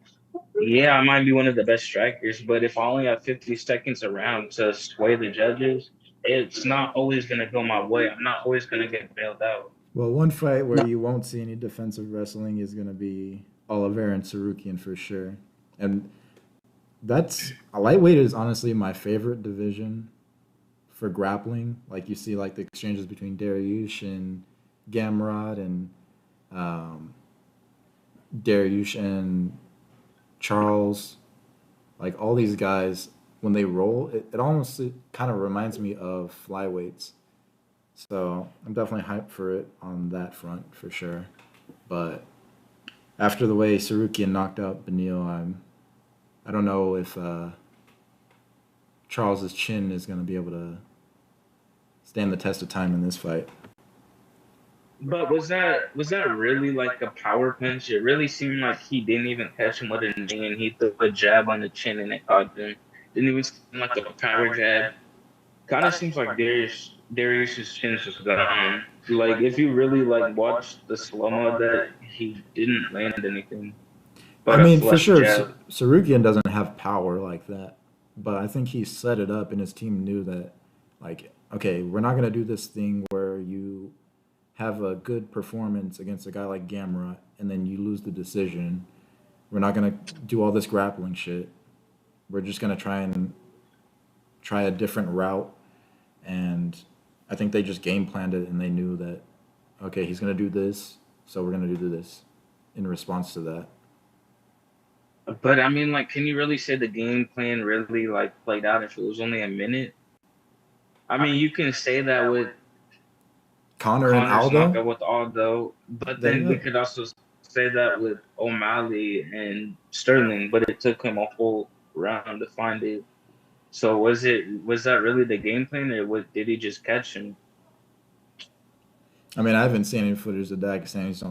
Yeah, I might be one of the best strikers, but if I only have 50 seconds around to sway the judges, it's not always going to go my way. I'm not always going to get bailed out.
Well, one fight where you won't see any defensive wrestling is going to be Oliveira and Sarukian for sure. And lightweight is honestly my favorite division for grappling. Like you see like the exchanges between Dariush and Gamrot and Dariush and Charles, like all these guys, when they roll, it almost kind of reminds me of flyweights. So I'm definitely hyped for it on that front for sure. But after the way Sarukian knocked out Beneil, I don't know if Charles's chin is going to be able to stand the test of time in this fight.
But was that really like a power punch? It really seemed like he didn't even catch him with a knee, and he threw a jab on the chin and it caught him. Didn't even seem like a power jab. Kind of seems like Darius's chin is just gone. Like if you really like watch the slow mo, that he didn't land anything.
But I mean, for sure, Sarukian doesn't have power like that. But I think he set it up, and his team knew that, like, okay, we're not gonna do this thing where you have a good performance against a guy like Gamrot, and then you lose the decision. We're not going to do all this grappling shit. We're just going to try a different route. And I think they just game planned it, and they knew that, okay, he's going to do this, so we're going to do this in response to that.
But, I mean, like, can you really say the game plan really, like, played out if it was only a minute? I mean, you can say that with
Conor and Aldo?
With Aldo, but then we could also say that with O'Malley and Sterling, but it took him a whole round to find it. So was that really the game plan, or did he just catch him?
I mean, I haven't seen any footage of Dagestanis.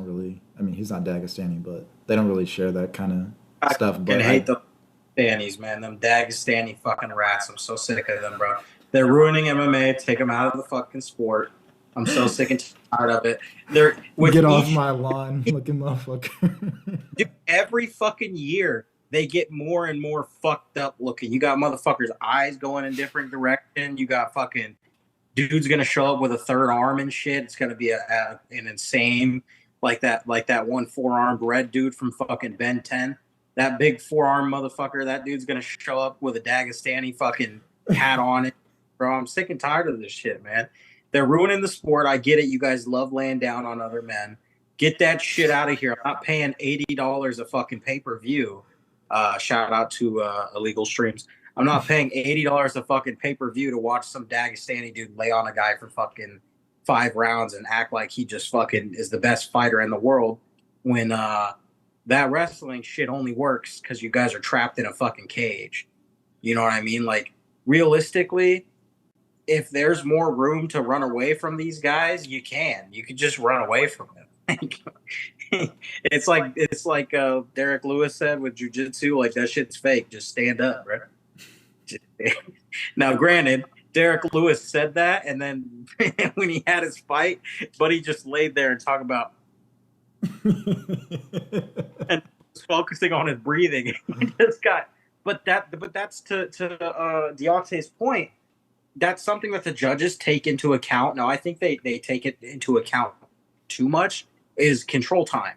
He's not Dagestani, but they don't really share that kind of stuff.
I hate the Dagestanis, man. Them Dagestani fucking rats. I'm so sick of them, bro. They're ruining MMA. Take them out of the fucking sport. I'm so sick and tired of it. They're with
Get off my lawn, looking motherfucker.
dude, every fucking year they get more and more fucked up looking. You got motherfuckers' eyes going in different direction. You got fucking dude's gonna show up with a third arm and shit. It's gonna be an insane like that one four-armed red dude from fucking Ben 10. That big four-arm motherfucker. That dude's gonna show up with a Dagestani fucking hat on it. Bro, I'm sick and tired of this shit, man. They're ruining the sport. I get it. You guys love laying down on other men. Get that shit out of here. I'm not paying $80 a fucking pay-per-view. Shout out to illegal streams. I'm not paying $80 a fucking pay-per-view to watch some Dagestani dude lay on a guy for fucking 5 rounds and act like he just fucking is the best fighter in the world when that wrestling shit only works because you guys are trapped in a fucking cage. You know what I mean? Like, realistically, if there's more room to run away from these guys, you can. You can just run away from them. It's like Derek Lewis said with jiu-jitsu, like, that shit's fake. Just stand up, right? Now, granted, Derek Lewis said that, and then when he had his fight, Buddy just laid there and talked about and was focusing on his breathing. He just got, but that's to Deontay's point. That's something that the judges take into account. Now, I think they take it into account too much is control time.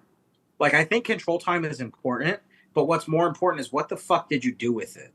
Like, I think control time is important, but what's more important is what the fuck did you do with it?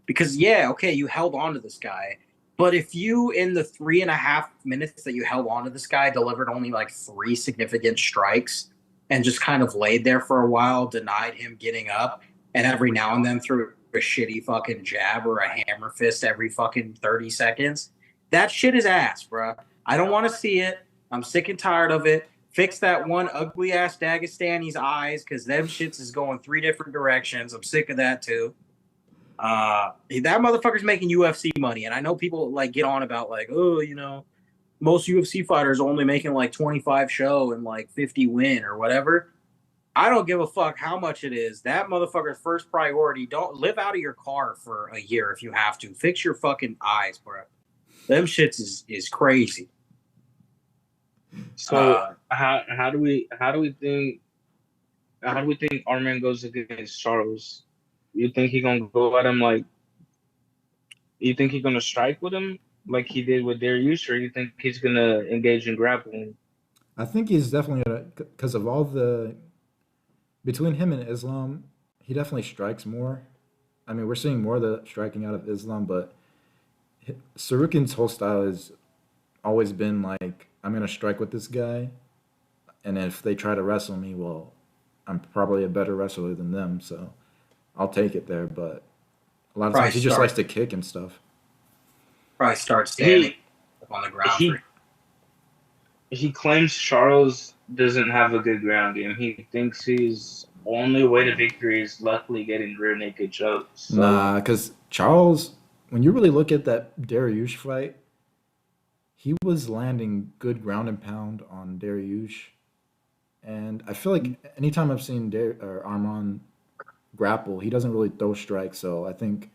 Because, yeah, okay, you held on to this guy, but if you, in the 3.5 minutes that you held on to this guy, delivered only like 3 significant strikes and just kind of laid there for a while, denied him getting up, and every now and then threw a shitty fucking jab or a hammer fist every fucking 30 seconds, that shit is ass, bro. I don't want to see it. I'm sick and tired of it. Fix that one ugly-ass Dagestani's eyes, because them shits is going 3 different directions. I'm sick of that, too. That motherfucker's making UFC money, and I know people like get on about like, oh, you know, most UFC fighters are only making like 25 show and like 50 win or whatever. I don't give a fuck how much it is. That motherfucker's first priority, don't live out of your car for a year if you have to. Fix your fucking eyes, bro. Them shits is crazy.
So how do we think our man goes against Charles? You think he gonna go at him like? You think he's gonna strike with him like he did with Dariush, or you think he's gonna engage in grappling?
I think he's definitely gonna, because of all the between him and Islam, he definitely strikes more. I mean, we're seeing more of the striking out of Islam, but Sarukin's whole style has always been like, I'm gonna strike with this guy, and if they try to wrestle me, well, I'm probably a better wrestler than them, so I'll take it there. But a lot of times he just likes to kick and stuff.
Probably start standing on the ground.
He claims Charles doesn't have a good ground game. He thinks his only way to victory is luckily getting rear naked chokes. So.
Nah, because Charles, when you really look at that Dariush fight, he was landing good ground and pound on Dariush. And I feel like anytime I've seen Arman grapple, he doesn't really throw strikes. So I think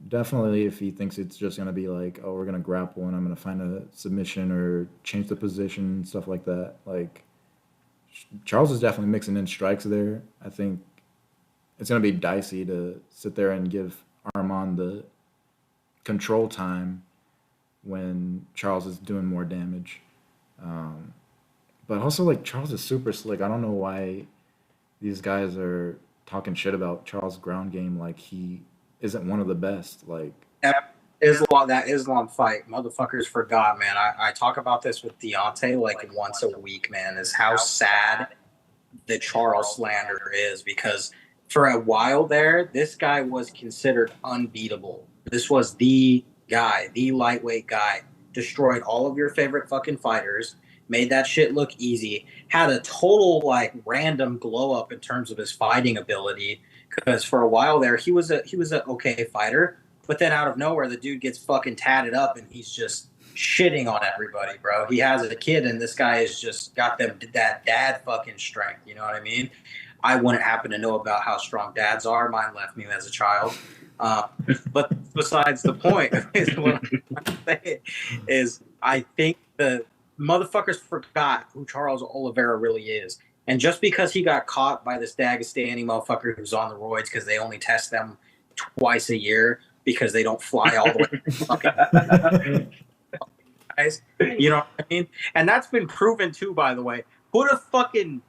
definitely if he thinks it's just going to be like, oh, we're going to grapple and I'm going to find a submission or change the position, stuff like that. Like, Charles is definitely mixing in strikes there. I think it's going to be dicey to sit there and give Arman the control time when Charles is doing more damage. But also, like, Charles is super slick. I don't know why these guys are talking shit about Charles' ground game like he isn't one of the best. Like,
that Islam fight, motherfuckers forgot, man. I talk about this with Deontay like once a week, man, is how sad the Charles slander is, because for a while there, this guy was considered unbeatable. This was the guy, the lightweight guy, destroyed all of your favorite fucking fighters, made that shit look easy, had a total like random glow up in terms of his fighting ability, because for a while there he was a okay fighter, but then out of nowhere the dude gets fucking tatted up and he's just shitting on everybody, bro. He has a kid and this guy has just got them that dad fucking strength, you know what I mean? I wouldn't happen to know about how strong dads are. Mine left me as a child. But besides the point is what I'm saying is I think motherfuckers forgot who Charles Oliveira really is. And just because he got caught by this Dagestani motherfucker who's on the roids because they only test them twice a year because they don't fly all the way to fucking guys. You know what I mean? And that's been proven too, by the way. Put a fucking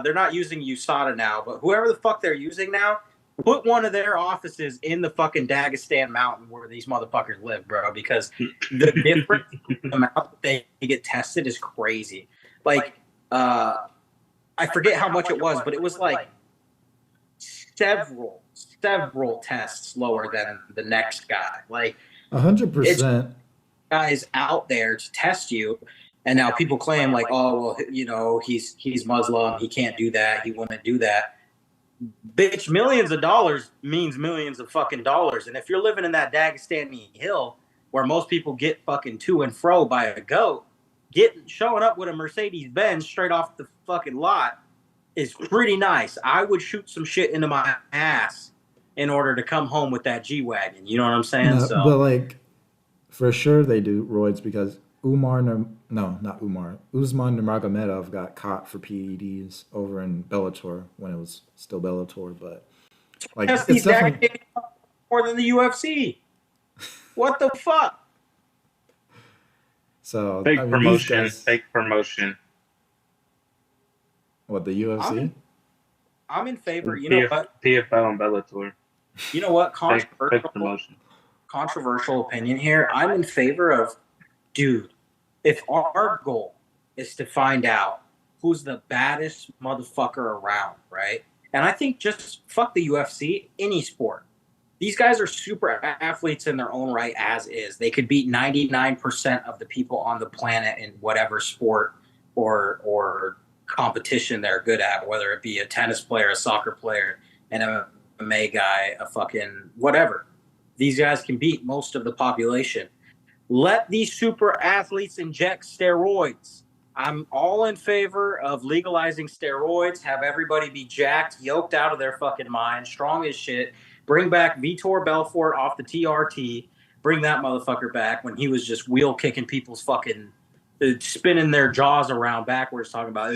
they're not using USADA now, but whoever the fuck they're using now, put one of their offices in the fucking Dagestan mountain where these motherfuckers live, bro, because the difference amount they get tested is crazy. Like I forget how much it was, but it was like several tests lower than the next guy. Like
100%.
Guys out there to test you, and now people claim like, oh well, you know, he's Muslim, he can't do that, he wouldn't do that. Bitch, millions of dollars means millions of fucking dollars, and if you're living in that Dagestani hill where most people get fucking to and fro by a goat, showing up with a Mercedes Benz straight off the fucking lot is pretty nice. I would shoot some shit into my ass in order to come home with that G-Wagon. You know what I'm saying?
No, but like, for sure they do roids because Usman Nurmagomedov got caught for PEDs over in Bellator when it was still Bellator, but like it's definitely
more than the UFC. What the fuck?
So
fake promotion.
What, the UFC?
I'm in favor. You know what?
PFL and Bellator.
You know what?
Fake promotion.
Controversial opinion here. I'm in favor of, dude, if our goal is to find out who's the baddest motherfucker around, right? And I think just fuck the UFC, any sport. These guys are super athletes in their own right as is. They could beat 99% of the people on the planet in whatever sport or competition they're good at, whether it be a tennis player, a soccer player, an MMA guy, a fucking whatever. These guys can beat most of the population. Let these super athletes inject steroids. I'm all in favor of legalizing steroids, have everybody be jacked, yoked out of their fucking mind, strong as shit. Bring back Vitor Belfort off the TRT. Bring that motherfucker back when he was just wheel kicking people's fucking, spinning their jaws around backwards, talking about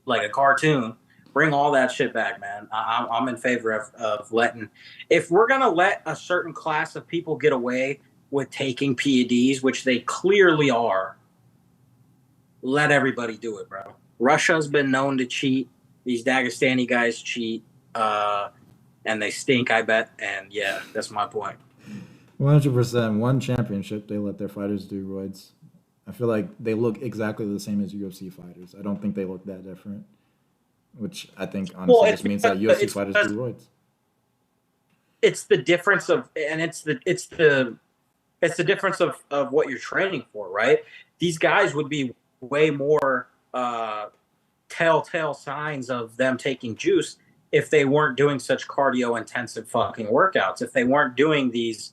like a cartoon. Bring all that shit back, man. I'm in favor of letting, if we're going to let a certain class of people get away with taking PEDs, which they clearly are, let everybody do it, bro. Russia's been known to cheat. These Dagestani guys cheat, and they stink, I bet. And yeah, that's my point.
100%. One championship, they let their fighters do roids. I feel like they look exactly the same as UFC fighters. I don't think they look that different. Which I think honestly just means that UFC fighters do roids.
It's the difference of, and it's the difference of what you're training for, right? These guys would be way more telltale signs of them taking juice if they weren't doing such cardio intensive fucking workouts. If they weren't doing these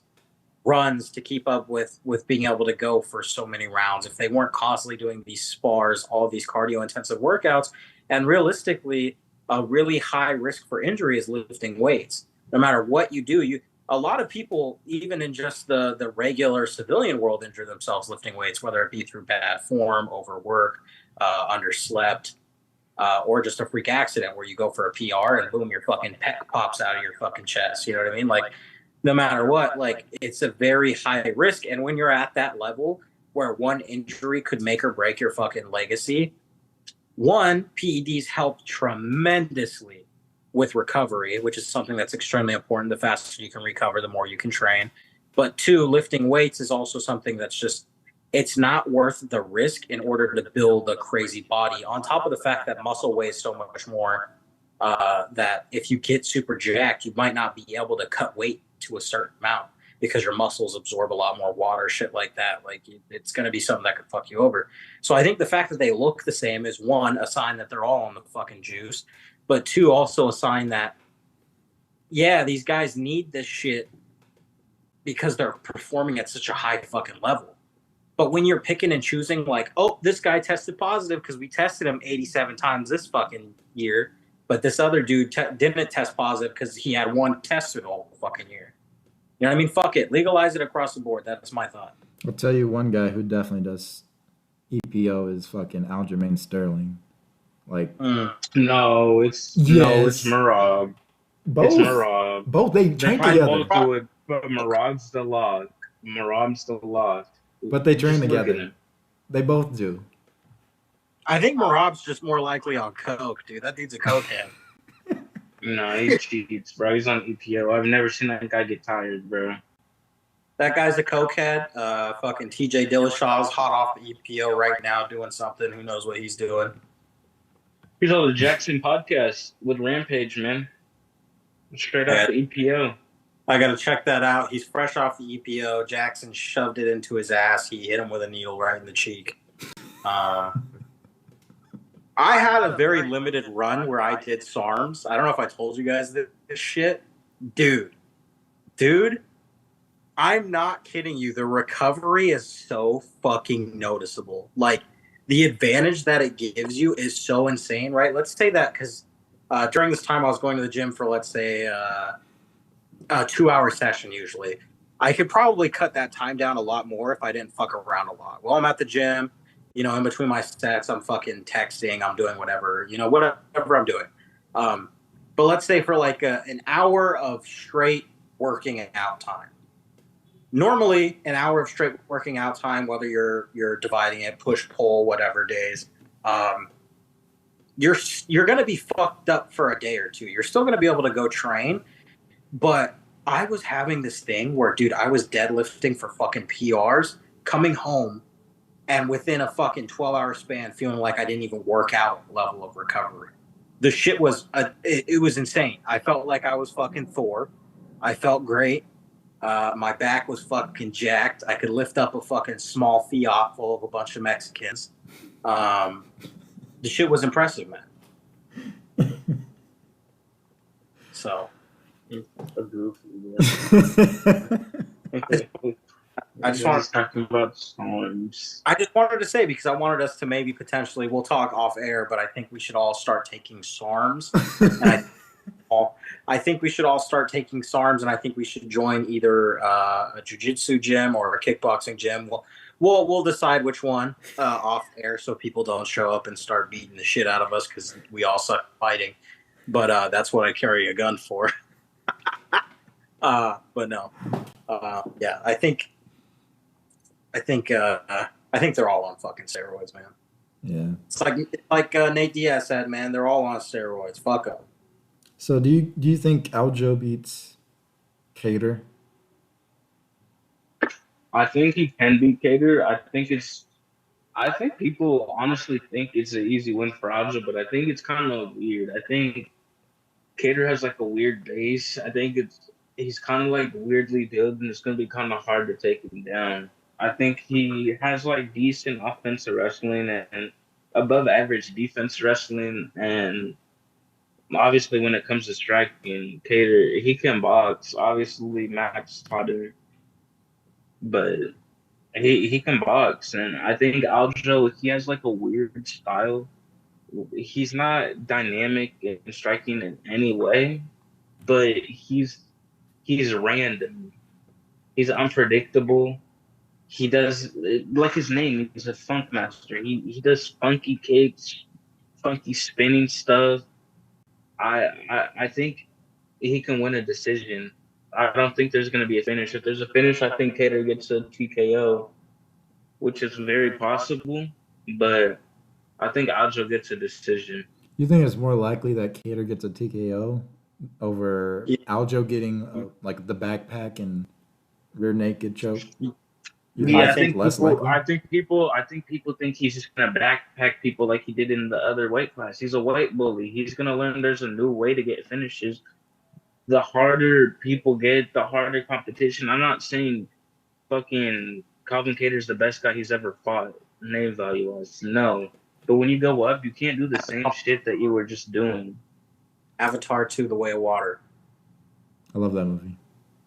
runs to keep up with being able to go for so many rounds. If they weren't constantly doing these spars, all these cardio intensive workouts. And realistically, a really high risk for injury is lifting weights. No matter what you do, a lot of people, even in just the regular civilian world, injure themselves lifting weights, whether it be through bad form, overwork, underslept, or just a freak accident where you go for a PR and boom, your fucking pec pops out of your fucking chest. You know what I mean? Like, no matter what, like, it's a very high risk. And when you're at that level where one injury could make or break your fucking legacy, one, PEDs help tremendously with recovery, which is something that's extremely important. The faster you can recover, the more you can train. But two, lifting weights is also something that's just, it's not worth the risk in order to build a crazy body. On top of the fact that muscle weighs so much more, that if you get super jacked, you might not be able to cut weight to a certain amount because your muscles absorb a lot more water, shit like that. Like, it's going to be something that could fuck you over. So I think the fact that they look the same is, one, a sign that they're all on the fucking juice, but two, also a sign that, yeah, these guys need this shit because they're performing at such a high fucking level. But when you're picking and choosing, like, oh, this guy tested positive because we tested him 87 times this fucking year, but this other dude didn't test positive because he had one test the whole fucking year. You know what I mean? Fuck it. Legalize it across the board. That's my thought.
I'll tell you one guy who definitely does EPO is fucking Aljamain Sterling. Like,
No, it's
yes,
Marab. It's
both,
Marab.
both they
They
train
can
together,
both do it, but Marab's the lock. Marab's the lock.
but they train
Just look at
together.
him.
They both do.
I think Marab's just more likely on coke, dude. That dude's a cokehead.
No, he cheats, bro. He's on EPO. I've never seen that guy get tired, bro.
That guy's a cokehead. Fucking TJ Dillashaw's hot off the EPO right now doing something. Who knows what he's doing?
He's on the Jackson podcast with Rampage, man. Straight off the EPO.
I got to check that out. He's fresh off the EPO. Jackson shoved it into his ass. He hit him with a needle right in the cheek. I had a very limited run where I did SARMs. I don't know if I told you guys this shit. Dude, I'm not kidding you. The recovery is so fucking noticeable. Like, the advantage that it gives you is so insane, right? Let's say that because during this time I was going to the gym for, let's say, a 2-hour session usually. I could probably cut that time down a lot more if I didn't fuck around a lot. Well, I'm at the gym, you know, in between my sets, I'm fucking texting, I'm doing whatever, you know, whatever I'm doing. But let's say for like an hour of straight working out time. Normally, an hour of straight working out time, whether you're dividing it, push, pull, whatever days, you're going to be fucked up for a day or two. You're still going to be able to go train, but I was having this thing where, dude, I was deadlifting for fucking PRs, coming home, and within a fucking 12-hour span, feeling like I didn't even work out level of recovery. The shit was, it was insane. I felt like I was fucking Thor. I felt great. My back was fucking jacked. I could lift up a fucking small Fiat full of a bunch of Mexicans. The shit was impressive, man. So...
I just want to talk about SARMs.
I just wanted to say, because I wanted us to maybe potentially, we'll talk off air, but I think we should all start taking SARMs. And I think we should all start taking SARMs, and I think we should join either a jiu-jitsu gym or a kickboxing gym. We'll decide which one off air, so people don't show up and start beating the shit out of us because we all suck fighting. But that's what I carry a gun for. But no, yeah, I think they're all on fucking steroids, man.
Yeah,
it's like Nate Diaz said, man. They're all on steroids. Fuck them.
So do you think Aljo beats Kattar?
I think he can beat Kattar. I think people honestly think it's an easy win for Aljo, but I think it's kind of weird. I think Kattar has like a weird base. I think he's kind of like weirdly built, and it's going to be kind of hard to take him down. I think he has like decent offensive wrestling and above average defense wrestling, and obviously when it comes to striking, Kattar, he can box. Obviously Max taught him, but he can box, and I think Aljo, he has like a weird style. He's not dynamic in striking in any way, but he's random. He's unpredictable. He does, like his name, he's a funk master. He does funky kicks, funky spinning stuff. I think he can win a decision. I don't think there's going to be a finish. If there's a finish, I think Kattar gets a TKO, which is very possible. But I think Aljo gets a decision.
You think it's more likely that Kattar gets a TKO over Aljo getting like the backpack and rear naked choke?
I think people think he's just gonna backpack people like he did in the other weight class. He's a weight bully. He's gonna learn there's a new way to get finishes. The harder people get, the harder competition. I'm not saying fucking Calvin Kattar's the best guy he's ever fought, name value wise. No. But when you go up, you can't do the same shit that you were just doing.
Avatar 2: The Way of Water.
I love that movie.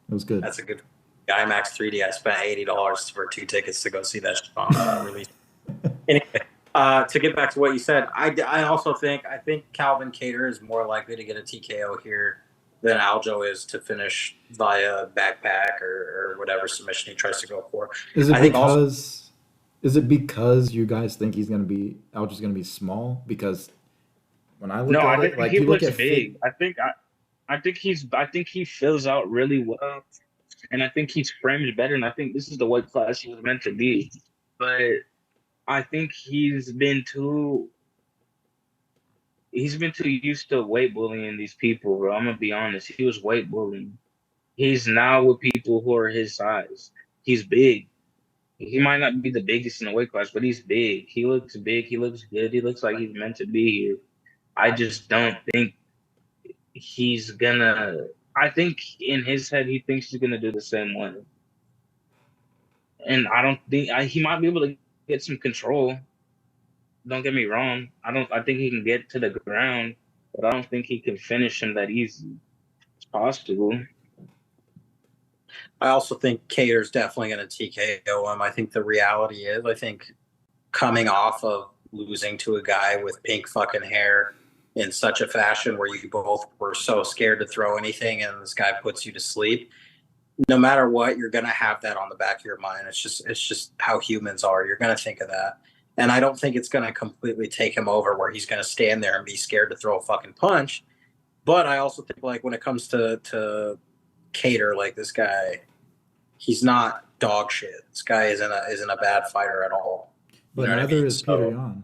It was good.
That's a good IMAX 3D. I spent $80 for 2 tickets to go see that release. Anyway, to get back to what you said, I also think Calvin Kattar is more likely to get a TKO here than Aljo is to finish via backpack or whatever submission he tries to go for.
Is it Is it because you guys think Aljo's gonna be small? Because when I
No,
look
I
at it,
think
like
he
you look
looks
at fit,
big. I think he fills out really well, and I think he's framed better. And I think this is the weight class he was meant to be. But I think he's been too used to weight bullying these people, bro. I'm gonna be honest. He was weight bullying. He's now with people who are his size. He's big. He might not be the biggest in the weight class, but he's big. He looks big. He looks good. He looks like he's meant to be here. I just don't think he's gonna. I think in his head he thinks he's gonna do the same one, and I don't think he might be able to get some control. Don't get me wrong. I don't. I think he can get to the ground, but I don't think he can finish him that easy. It's possible.
I also think Cater's definitely going to TKO him. I think the reality is, I think coming off of losing to a guy with pink fucking hair in such a fashion where you both were so scared to throw anything and this guy puts you to sleep, no matter what, you're going to have that on the back of your mind. It's just how humans are. You're going to think of that. And I don't think it's going to completely take him over where he's going to stand there and be scared to throw a fucking punch. But I also think like when it comes to Cater, like this guy, he's not dog shit. This guy isn't a bad fighter at all.
but
You know what I
neither
mean?
is Peter Yan,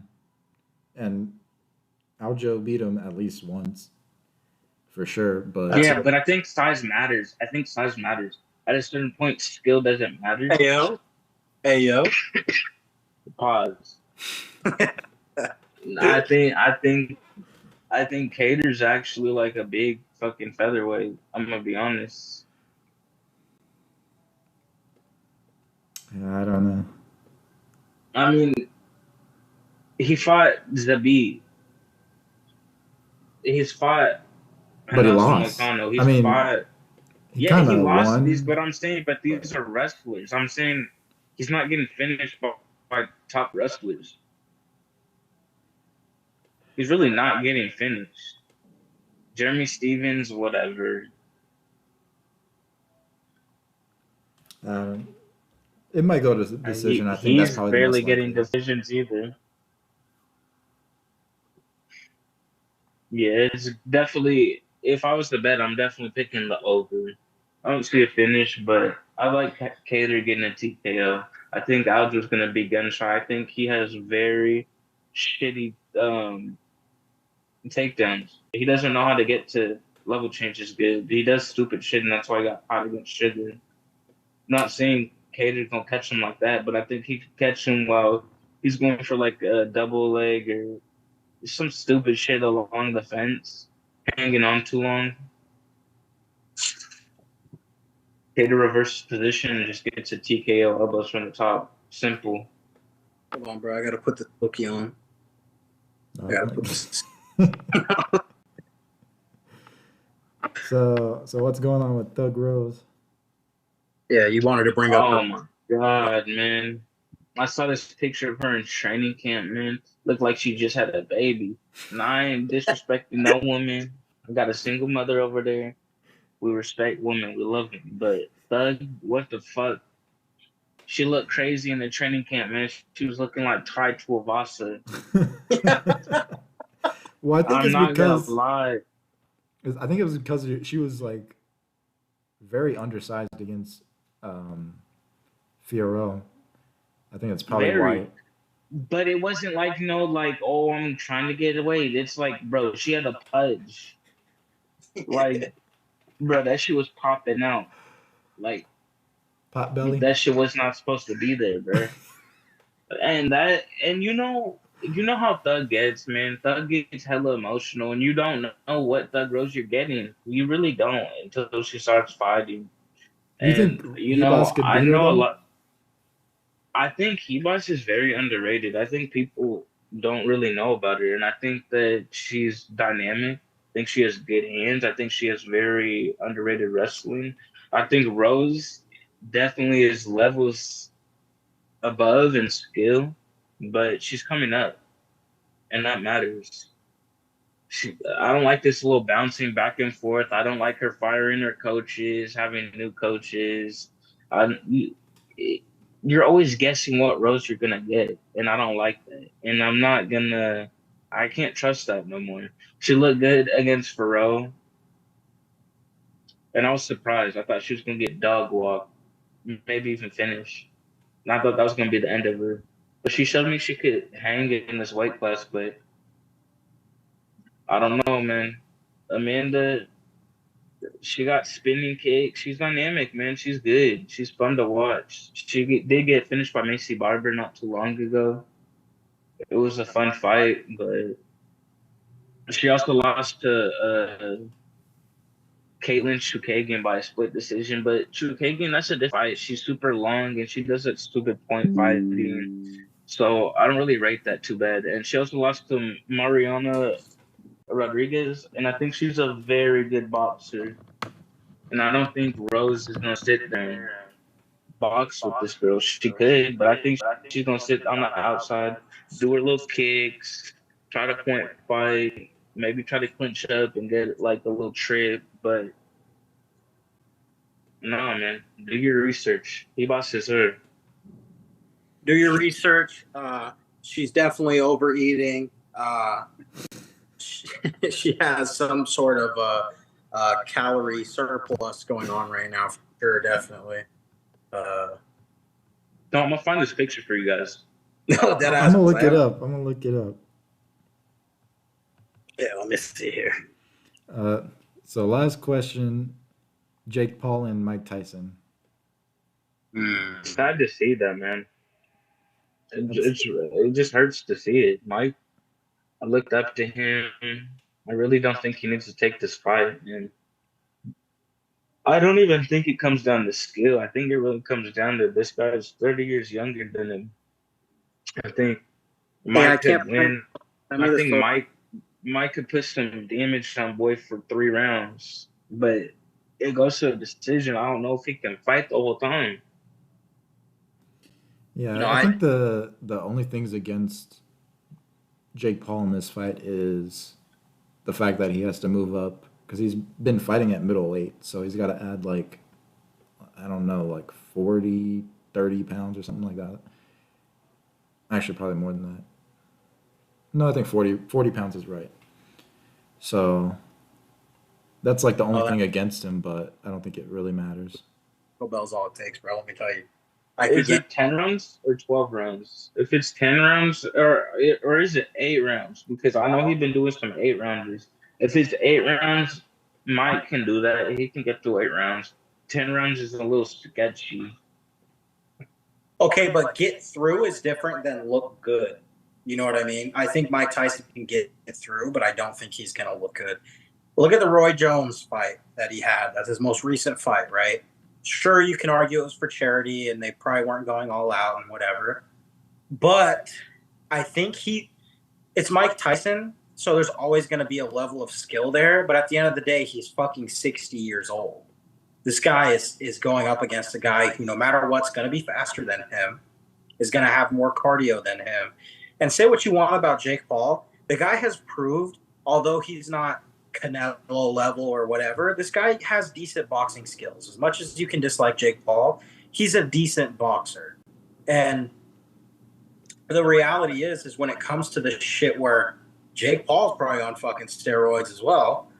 and Aljo beat him at least once for sure. But
Yeah, but I think size matters. I think size matters. At a certain point, skill doesn't matter.
Ayo.
Pause. I think Cater's actually like a big fucking featherweight. I'm gonna be honest.
yeah, I don't know.
I mean, he fought Zabit. He's fought
But he
Nelson
lost.
Moicano.
I mean,
fought.
he
Yeah,
kind
he
of
lost these,
won.
but I'm saying, these are wrestlers. I'm saying he's not getting finished by top wrestlers. He's really not getting finished. Jeremy Stevens, whatever.
Um, it might go to decision. I think that's
He's
probably the
barely
most
getting
likely.
decisions either. Yeah, it's definitely. If I was to bet, I'm definitely picking the over. I don't see a finish, but I like Cater getting a TKO. I think Aljo's gonna be gun shy. I think he has very shitty takedowns. He doesn't know how to get to level changes good. He does stupid shit, and that's why he got caught against Sugar. Not saying Cater's gonna catch him like that, but I think he could catch him while he's going for like a double leg or some stupid shit along the fence, hanging on too long. Cater reverses position and just gets a TKO elbows from the top. Simple.
Hold on, bro. I gotta put the cookie on. I gotta put this.
So what's going on with Thug Rose?
Yeah, you wanted to bring up.
Oh my god, man! I saw this picture of her in training camp, man. Looked like she just had a baby. And I ain't disrespecting no woman. I got a single mother over there. We respect women. We love them. But Thug, what the fuck? She looked crazy in the training camp, man. She was looking like Tai Tuivasa.
Well, I think
I'm
it's
not gonna
because
lie.
I think it was because she was like very undersized against Fiorello. I think that's probably
Very.
why.
But it wasn't like, like, oh, I'm trying to get away. It's like, bro, she had a pudge. Like, bro, that shit was popping out. Like,
Pot belly.
that shit was not supposed to be there, bro. And you know how Thug gets, man. Thug gets hella emotional, and you don't know what Thug Rose you're getting. You really don't until she starts fighting.
You think
And
Hebas could
I
beat her
know a
though?
lot. I think Hebas is very underrated. I think people don't really know about her, and I think that she's dynamic. I think she has good hands. I think she has very underrated wrestling. I think Rose definitely is levels above in skill, but she's coming up, and that matters. I don't like this little bouncing back and forth. I don't like her firing her coaches, having new coaches. I, you're always guessing what Rose you're gonna get, and I don't like that. And I'm not gonna. I can't trust that no more. She looked good against Farrell, and I was surprised. I thought she was gonna get dog walk, maybe even finish. And I thought that was gonna be the end of her. But she showed me she could hang in this weight class. But I don't know, man. Amanda, she got spinning kicks. She's dynamic, man. She's good. She's fun to watch. Did get finished by Macy Barber not too long ago. It was a fun fight, but she also lost to Caitlin Chukagian by a split decision. But Chukagian, that's a different fight. She's super long and she does that stupid point fighting. So I don't really rate that too bad. And she also lost to Mariana Rodriguez, and I think she's a very good boxer. And I don't think Rose is gonna sit there and box with this girl. She could, but I think she's gonna sit on the outside, do her little kicks, try to point fight, maybe try to clinch up and get like a little trip. But no, man, do your research. He bosses her.
Do your research. She's definitely overeating. She has some sort of calorie surplus going on right now, for sure, definitely.
No, I'm gonna find this picture for you guys.
No, that
I'm gonna look it up.
Yeah, let me see here.
So last question: Jake Paul and Mike Tyson.
Sad to see that, man. It just hurts to see it. Mike, I looked up to him. I really don't think he needs to take this fight, and I don't even think it comes down to skill. I think it really comes down to this guy is 30 years younger than him. I think Mike could win. I think Mike could put some damage on Boy for 3 rounds, but it goes to a decision. I don't know if he can fight the whole time.
Yeah, I think the only things against Jake Paul in this fight is the fact that he has to move up because he's been fighting at middleweight, so he's got to add like, I don't know, like 40, 30 pounds or something like that. Actually, probably more than that. No, I think 40 pounds is right. So that's like the only thing against him, but I don't think it really matters.
Bell's all it takes, bro. Let me tell you.
Is it 10 rounds or 12 rounds? If it's 10 rounds, or is it 8 rounds? Because I know he's been doing some 8 rounders. If it's 8 rounds, Mike can do that. He can get through 8 rounds. 10 rounds is a little sketchy.
Okay, but get through is different than look good. You know what I mean? I think Mike Tyson can get through, but I don't think he's going to look good. Look at the Roy Jones fight that he had. That's his most recent fight, right? Sure, you can argue it was for charity and they probably weren't going all out and whatever. But I think it's Mike Tyson, so there's always going to be a level of skill there. But at the end of the day, he's fucking 60 years old. This guy is going up against a guy who, no matter what's going to be faster than him, is going to have more cardio than him. And say what you want about Jake Paul, the guy has proved, although he's not Canelo level or whatever, this guy has decent boxing skills. As much as you can dislike Jake Paul, he's a decent boxer. And the reality is when it comes to the shit where Jake Paul's probably on fucking steroids as well,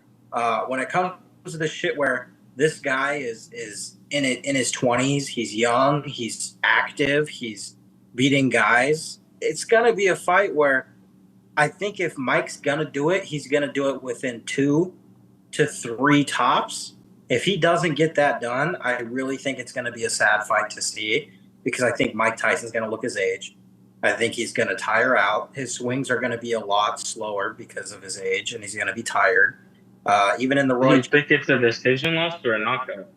when it comes to the shit where this guy is in his 20s, he's young, he's active, he's beating guys, it's going to be a fight where I think if Mike's going to do it, he's going to do it within 2 to 3 tops. If he doesn't get that done, I really think it's going to be a sad fight to see because I think Mike Tyson's going to look his age. I think he's going to tire out. His swings are going to be a lot slower because of his age, and he's going to be tired. Even in the Roy...
Do you think it's a decision loss or a knockout?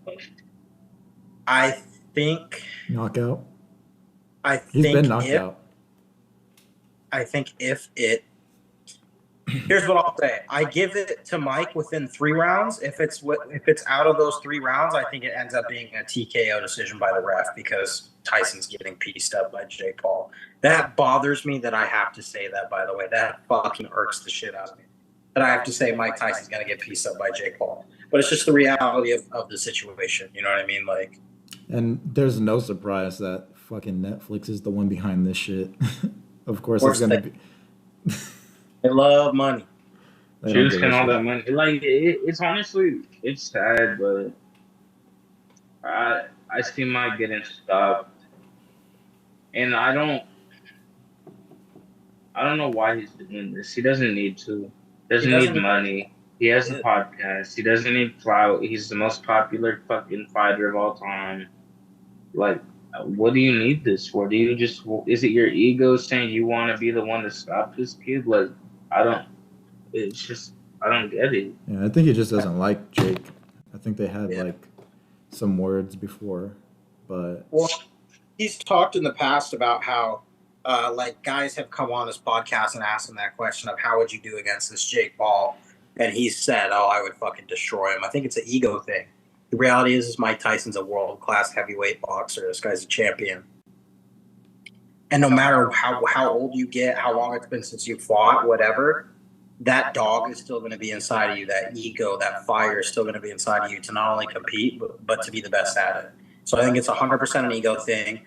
I think...
Knockout?
He's
been knocked out.
I think if it... Here's what I'll say. I give it to Mike within 3 rounds. If it's out of those 3 rounds, I think it ends up being a TKO decision by the ref because Tyson's getting pieced up by Jake Paul. That bothers me that I have to say that, by the way. That fucking irks the shit out of me. That I have to say Mike Tyson's going to get pieced up by Jake Paul. But it's just the reality of the situation. You know what I mean? Like,
and there's no surprise that fucking Netflix is the one behind this shit. Of course it's gonna be.
They love money.
They don't give
Juice
a
and all
shit.
that money. Like it's honestly it's sad, but I see Mike getting stopped, and I don't know why he's doing this. He doesn't need to. Doesn't need money. He has a podcast. He doesn't need clout. He's the most popular fucking fighter of all time. Like, what do you need this for? Do you just is it your ego saying you want to be the one to stop this kid? Like, I don't. It's just I don't get it.
Yeah, I think he just doesn't like Jake. I think they had like some words before, but
he's talked in the past about how like guys have come on this podcast and asked him that question of how would you do against this Jake Paul, and he said, "Oh, I would fucking destroy him." I think it's an ego thing. The reality is Mike Tyson's a world-class heavyweight boxer. This guy's a champion. And no matter how old you get, how long it's been since you fought, whatever, that dog is still going to be inside of you. That ego, that fire is still going to be inside of you to not only compete, but to be the best at it. So I think it's 100% an ego thing.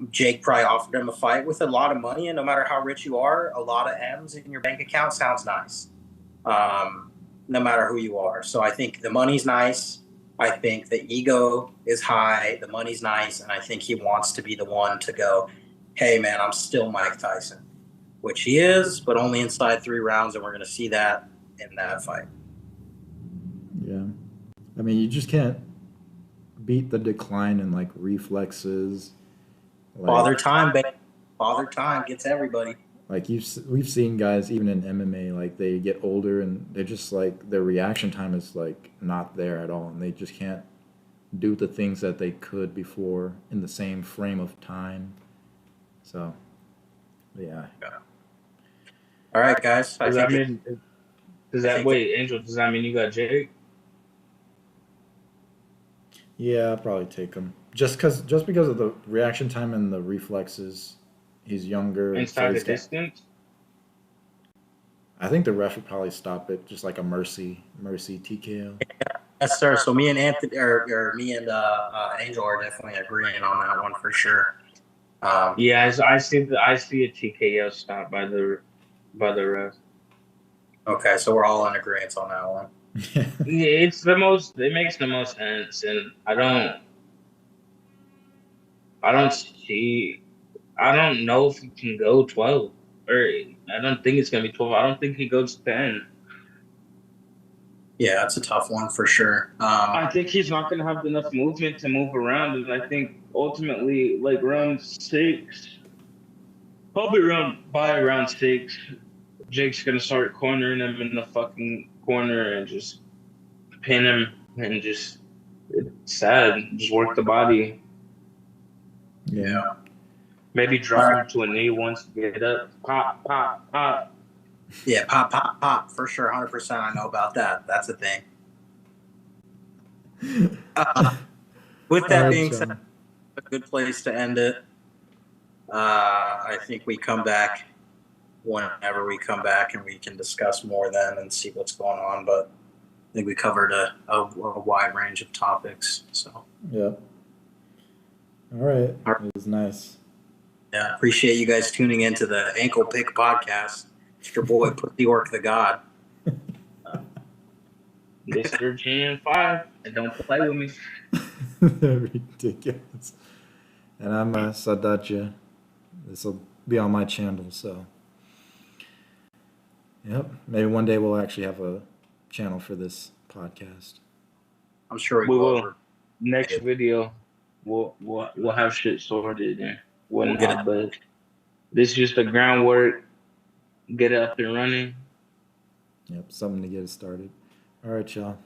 Jake probably offered him a fight with a lot of money, and no matter how rich you are, a lot of M's in your bank account sounds nice, no matter who you are. So I think the money's nice. I think the ego is high. The money's nice, and I think he wants to be the one to go, hey, man, I'm still Mike Tyson, which he is, but only inside 3 rounds, and we're going to see that in that fight.
Yeah. I mean, you just can't beat the decline in, like, reflexes.
Like, Father Time, baby. Father Time gets everybody.
Like, we've seen guys, even in MMA, like, they get older, and they're just, like, their reaction time is, like, not there at all, and they just can't do the things that they could before in the same frame of time. So, yeah.
All right, guys.
Does that mean Angel? Does that mean you got Jake?
Yeah, I'll probably take him. Just because of the reaction time and the reflexes. He's younger.
Inside the distance?
I think the ref would probably stop it, just like a mercy TKO.
Yes, sir. So me and Anthony, or me and Angel are definitely agreeing on that one for sure.
Yeah, I see a TKO stop by the ref.
Okay, so we're all in agreement on that one.
Yeah, it makes the most sense, and I don't know if he can go 12, or I don't think it's gonna be 12. I don't think he goes 10.
Yeah, that's a tough one for sure.
I think he's not gonna have enough movement to move around, and I think ultimately, like round 6, probably by round 6, Jake's gonna start cornering him in the fucking corner and just pin him, and it's sad. Just work the body.
Yeah.
Maybe drop him to a knee once to get up. Pop, pop, pop.
Yeah, pop, pop, pop. For sure, 100%. I know about that. That's a thing. With that being said, a good place to end it. I think we come back whenever we come back, and we can discuss more then and see what's going on. But I think we covered a wide range of topics. So
yeah. All right. It was nice.
Yeah, appreciate you guys tuning into the Ankle Pick podcast. It's your boy, Pussy Orc the God.
Mr. GN5, and don't play with me.
Ridiculous. And I'm Sadatya. This will be on my channel, so. Yep. Maybe one day we'll actually have a channel for this podcast.
I'm sure
we will. Next video, we'll have shit sorted and whatnot, but this is just the groundwork. Get it up and running.
Yep, something to get it started. All right, y'all.